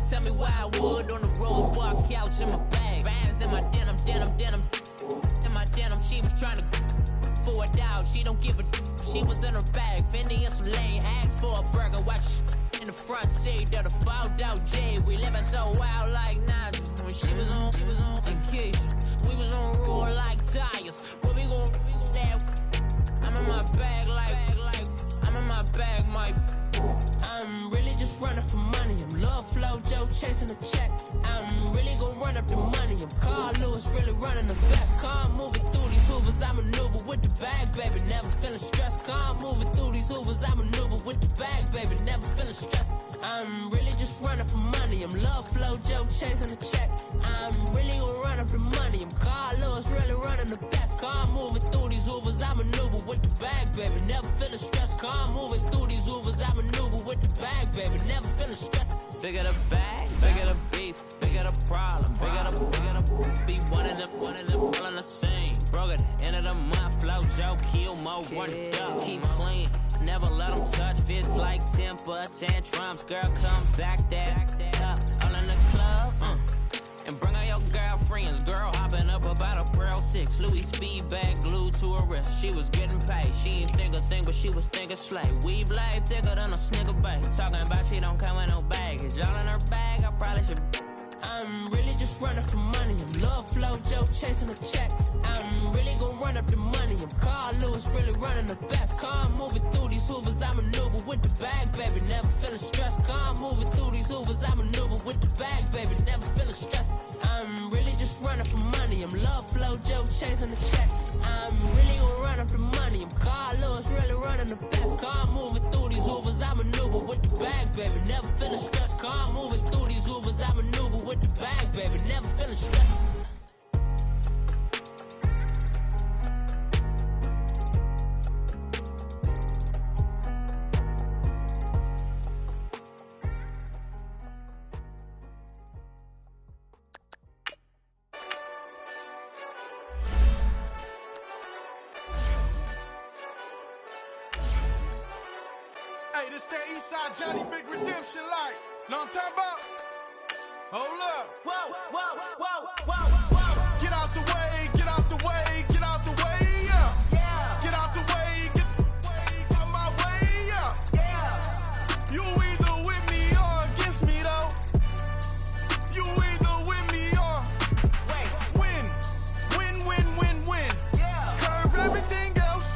Tell me why I would on the road, bar couch in my bag. Bands in my denim. In my denim, she was trying to for it out. She don't give a. She was in her bag, Fendi and some lane hags for a burger. Watch in the front seat of the fouled out J. We living so wild like Nas. When she was on vacation, we was on roll like tires. What we gon' that? I'm in my bag like I'm in my bag, my. I'm really just running for money. I'm love flow Joe chasing the check. I'm really gonna run up the money. I'm Carl Lewis, really running the best. Calm moving through these hoovers, I maneuver with the bag, baby. Never feeling stressed. Calm moving through these hoovers, I maneuver with the bag, baby. Never feeling stressed. I'm really just running for money. I'm Love Flow Joe chasing the check. I'm really gonna run up the money. I'm Carl Lewis, really running the best. Calm moving through these hoovers, I maneuver with the bag, baby. Never feeling stressed. Calm moving through these hoovers, I maneuver with the bag, baby. Never feeling stressed. Bigger the bag, bigger the beef, bigger the problem, bigger the be one of them all in the same. Broke at the end of the month, Flow Joe, kill more, run it up, keep clean. Never let them touch, fits like temper tantrums. Girl, come back that up, all in the club, and bring all your girlfriends. Girl hopping up about a Pearl 6 Louis speed bag glued to her wrist. She was getting paid, she ain't think a thing, but she was thinking slay. Weave blade thicker than a snicker bag. Talking about she don't come with no baggage. All in her bag, I probably should. I'm really just running for money. I'm Love Flow Joe chasing the check. I'm really gonna run up the money. I'm Carl Lewis, really running the best. Calm moving through these hoovers, I maneuver with the bag, baby. Never feeling stressed. Calm moving through these hoovers, I maneuver with the bag, baby. Never feeling stressed. I'm really just running for money. I'm Love Flow Joe chasing the check. I'm really gonna run up the money. I'm Carl Lewis, really running the best. Calm moving through these hoovers, I maneuver with the bag, baby. Never feeling stressed. Calm moving through these hoovers, I maneuver with the bag, baby. Never feeling stressed. Hey, this that Eastside Johnny Big Redemption like. Know what I'm talking about? Hold up. Whoa, whoa, whoa, whoa, whoa. Get out the way, get out the way, get out the way, yeah. Yeah. Get out the way, get out my way, yeah. Yeah. You either with me or against me, though. You either with me or win. Win, win, win, win. Yeah. Curve everything else.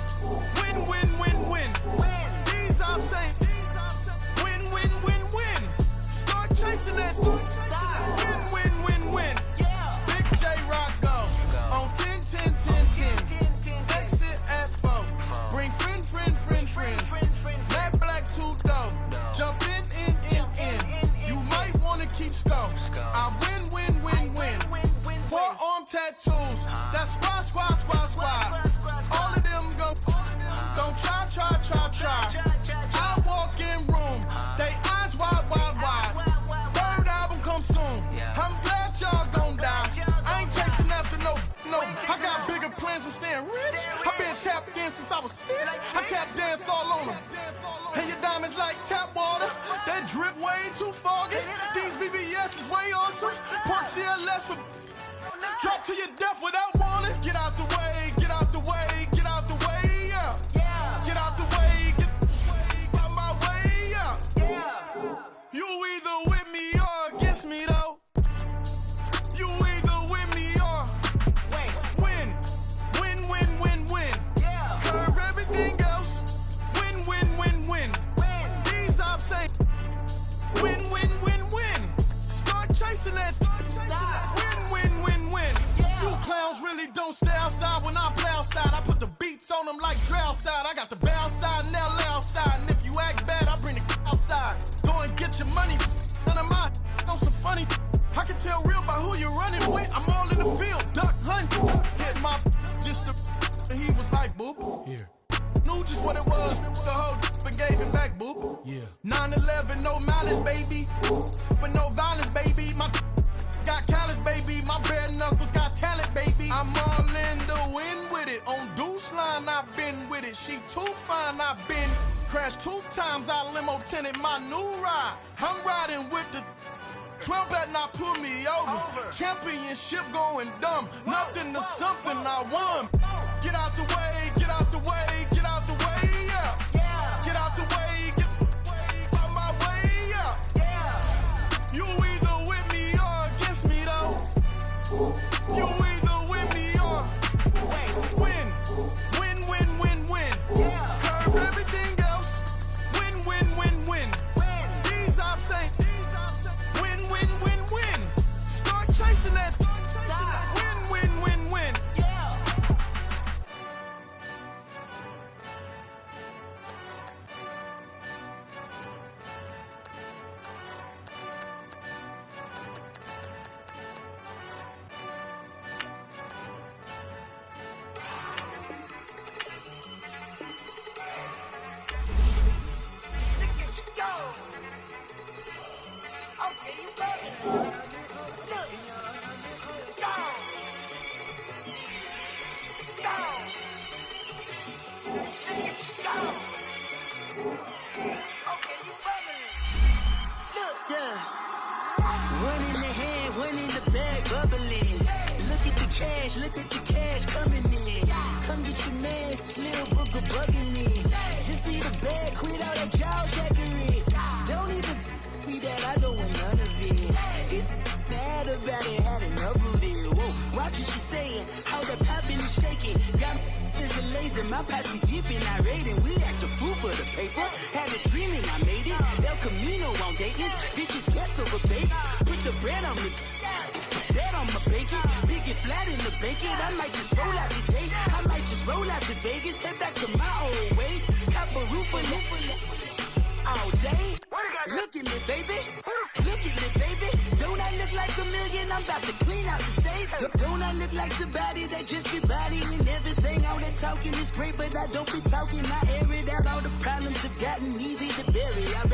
Win, win, win, win. Win. These I'm saying. Win, win, win, win. Start chasing that. Win, win, win, win. Yeah. Big J Rocco on 10, 10, 10, 10. Exit at 4. Bring friends. Matt Black 2 dough. Jump in. You might wanna keep score. I win. Forearm tattoos. That's squad. All of them go. Don't try. I walk in room. They eyes wide. Third album come soon. I'm glad y'all gon' die. I ain't chasing after no. I got bigger plans than staying rich. I been tapped in since I was 6. I tap dance all on them. And your diamonds like tap water. That drip way too foggy. These VVS is way awesome. Park CLS for drop to your death without warning. Get out the way, get out the way, get out the way, yeah. Get out the way, get out my way, yeah. You either with me or against me, though. You either with me or win. Win. Curve everything else. Win. These I'm saying. Win. Start chasing that. Win. You clowns really don't stay outside when I play outside. I put the beats on them like Dre outside. I got the bow side and LA outside. And if you act bad, I bring the outside. Go and get your money. None of my know some funny. I can tell real by who you're running with. I'm all in the field, duck hunt. Hit my just and he was like, boop. Here. Knew just what it was. The whole and gave it back, boop. Yeah. 9/11, no malice, baby. But no violence, baby. My got callous, baby. My bare knuckles got talent, baby. I'm all in the wind with it. On Deuce Line, I've been with it. She too fine, I've been crashed 2 times. I limo tinted my new ride. I'm riding with the 12 better not pull me over. Championship going dumb. Nothing to something I won. Get out the way, get out the way, get out the way, yeah. Get out the way, get out my way, yeah. You either with me or against me, though. You either with me or win. Curve everything else. Win. These I'm saying. Win. One in the hand, one in the bag, bubbling. Look at the cash coming in. Come get your man, Slim Booker bugging me. Just leave the bag, quit all that jaw jackery. Don't even be that, I don't want none of it. He's mad about it, had enough of it. Whoa, watch what you saying, how the poppin' and shaking. Got is a laser, my posse deep and I raiding. We act a fool for the paper, had a dream and I made it. El Camino on Dayton's, bitches guess over bait. Put the bread on me, that on my bacon. Big it flat in the bacon, I might just roll out today. I might just roll out to Vegas, head back to my old ways. Cop a roof all day. Look at me, baby. Look at me, baby. Don't I look like a million? I'm about to clean out the safe. Don't I look like somebody that just be bodying everything? All that talking is great, but I don't be talking. I air it out. All the problems have gotten easy to bury. I'd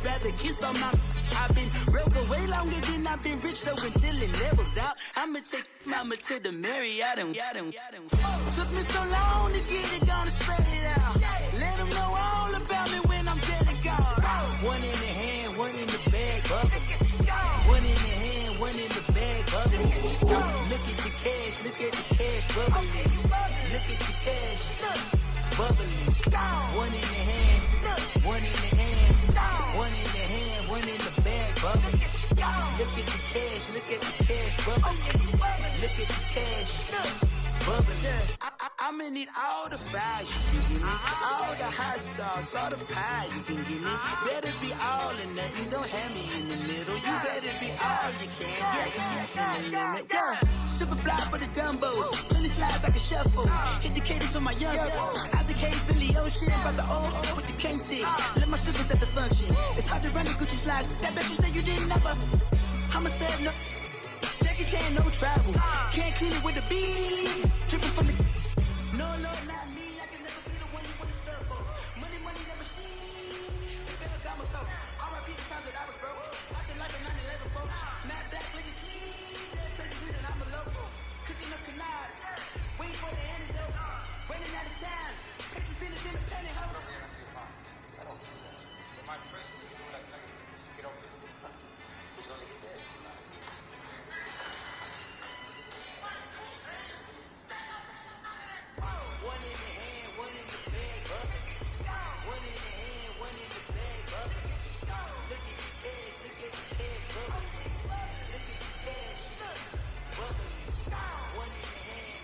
rather kiss on my. I've been broke way longer than I've been rich, so until it levels out, I'ma take mama to the Marriott and took me so long to get it gone and spread it out. Let them know all about me when I'm dead and gone. One in the hand, one in the bag, bubbling. One in the hand, one in the bag, bubbling. Look at the cash, bubbling. Look at the cash, bubbling. One in the hand, one in the hand, one in the hand, one in the bag, bubbling. Look at the cash, bubbling. Look at the cash, bubbling. I'ma need all the fries you can give me, all the hot sauce, all the pie you can give me. Better be all or nothing, don't have me in the middle. You better be all you can, yeah. Super fly for the Dumbos, plenty slides like a shuffle. Hit the cadence on my young Isaac Hayes, Billy Ocean, about the old with the cane stick. Let my slippers at the function. It's hard to run the Gucci slides. That bet you say you didn't never. I'ma step no. Jackie Chan, no travel. Can't clean it with a beam. Dripping from the. No, not me. I can never be the one you want to stuff for. Money, never seen. Better time stuff. R.I.P. the times that I was broke. Acting like a 9/11 folks. Mad back, looking clean. President, I'm a local. Cooking up canard. Waiting for the antidote. Running out of time. Pictures thinner than a penny hoe. My president, get over it. He's gonna get dead. One in the hand, one in the bag, bubbling. One in the hand, one in the bag, bubbling. Look at the cash, bubbling. Look at the cash, bubbling. One in the hand,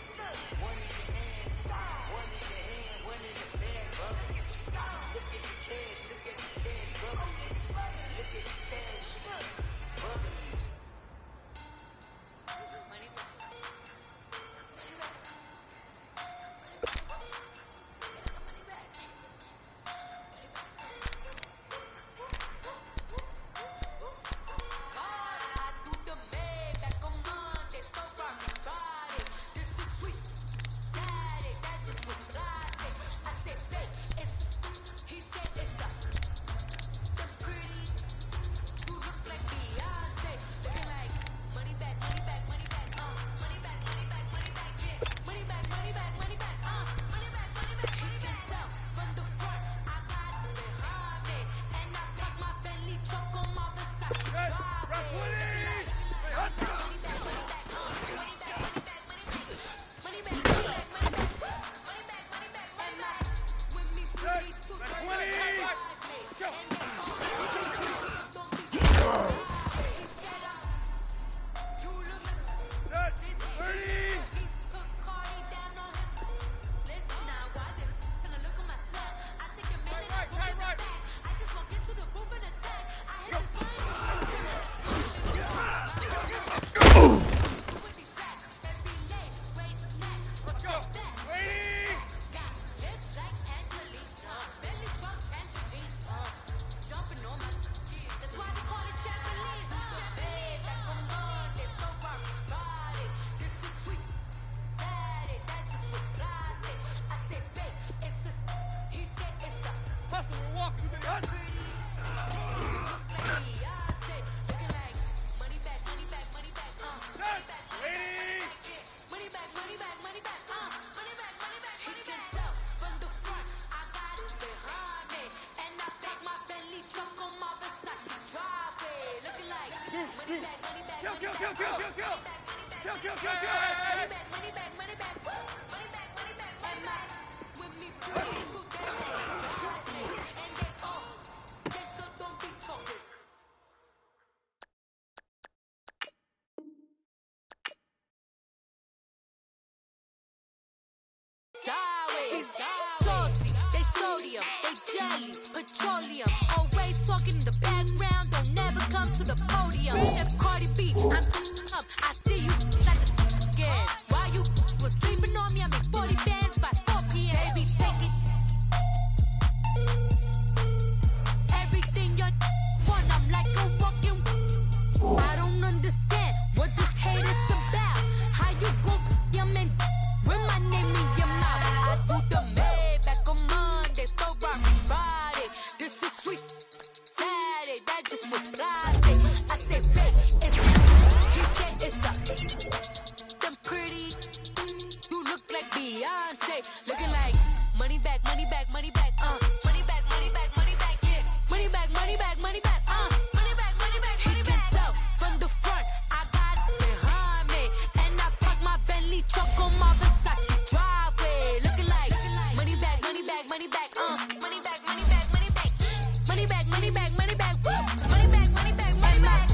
one in the hand, one in the hand, one in the bag, bubbling. Look at the cash, bubbling. Look at the cash, bubbling. Kill, kill, kill, kill, kill, kill. Kill, kill, kill, kill. Salty, they sodium, they jelly, petroleum. Always talking in the background, don't never come to the podium. Chef Cardi B, I'm up. I see you like the again. While you was sleeping on me, I make 40 bands by 4 p.m. Baby, take it. Everything you want, I'm like a walking. I don't understand what this hate is about. How you go your man with my name in your mouth? I do the Maybach on Monday, Ferrari Friday. This is sweet Saturday, that's just what I say. I say, babe, it's he said it's a them pretty. You look like Beyonce, looking like money back, money back, money back, money back, money back, money back, yeah, money back, money back, money back, money back, money back, money back. He can tell from the front, I got it behind me, and I park my Bentley truck on my Versace driveway, looking like money back, money back, money back, money back, money back, money back, money back, money back, money back, money back, money back, money back.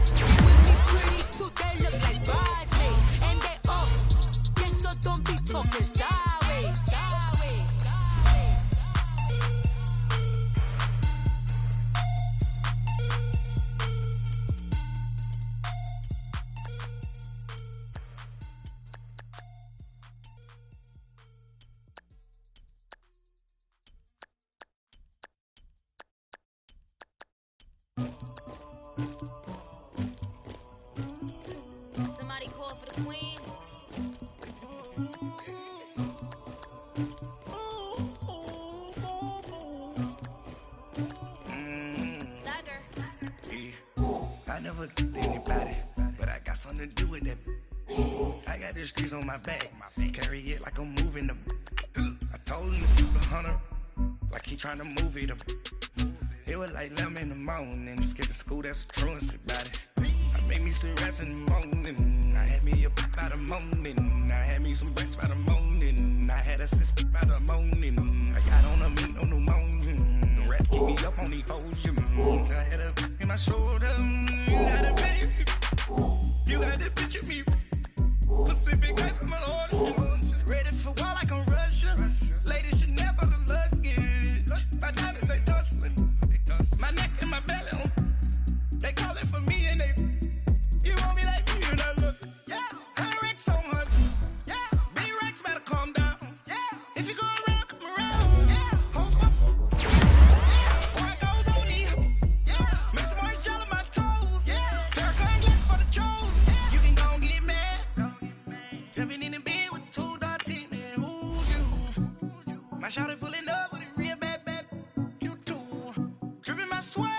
With me pretty too, they look like bridesmaids, and they all gang, so don't be talking sideways, sideways, sideways. Somebody call for the queen. Dagger. I never killed anybody, but I got something to do with that. I got the streets on my back, carry it like I'm moving the. I told him to keep the hunter, like he trying to move it up. It was like 11 in the morning, skipping school, that's a truancy about it. I made me some rest in the morning, I had me a pop by the morning, I had me some breaks by the morning, I had a six by the morning, I got on a meat, no pneumonia, the rats keep me up on the ocean, I had a in my shoulder, you got a baby, you got to picture me, Pacific ice, I'm an ocean, ready for war like I'm Russia, ladies should never the luggage, my diamonds they tussling, my neck and my belly, they calling for me and they, you want me like me and I look, yeah, her Rex on her, yeah, B-Rex better calm down, yeah, if you go around, come around, yeah, hold my, yeah, squad goes on me, yeah, make some orange gel on my toes, yeah, Terracotta glass for the trolls, yeah, you can go and get mad, jumping in the bed with 2 dots in it, who you, my shawty pulling up with a real bad, you too, dripping my swag,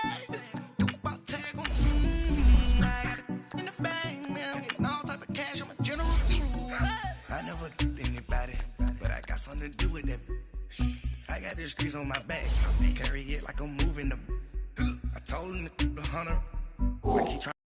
I never killed anybody, but I got something to do with that. I got the streets on my back, carry it like I'm moving the. I told him to keep the hunter, like he trying.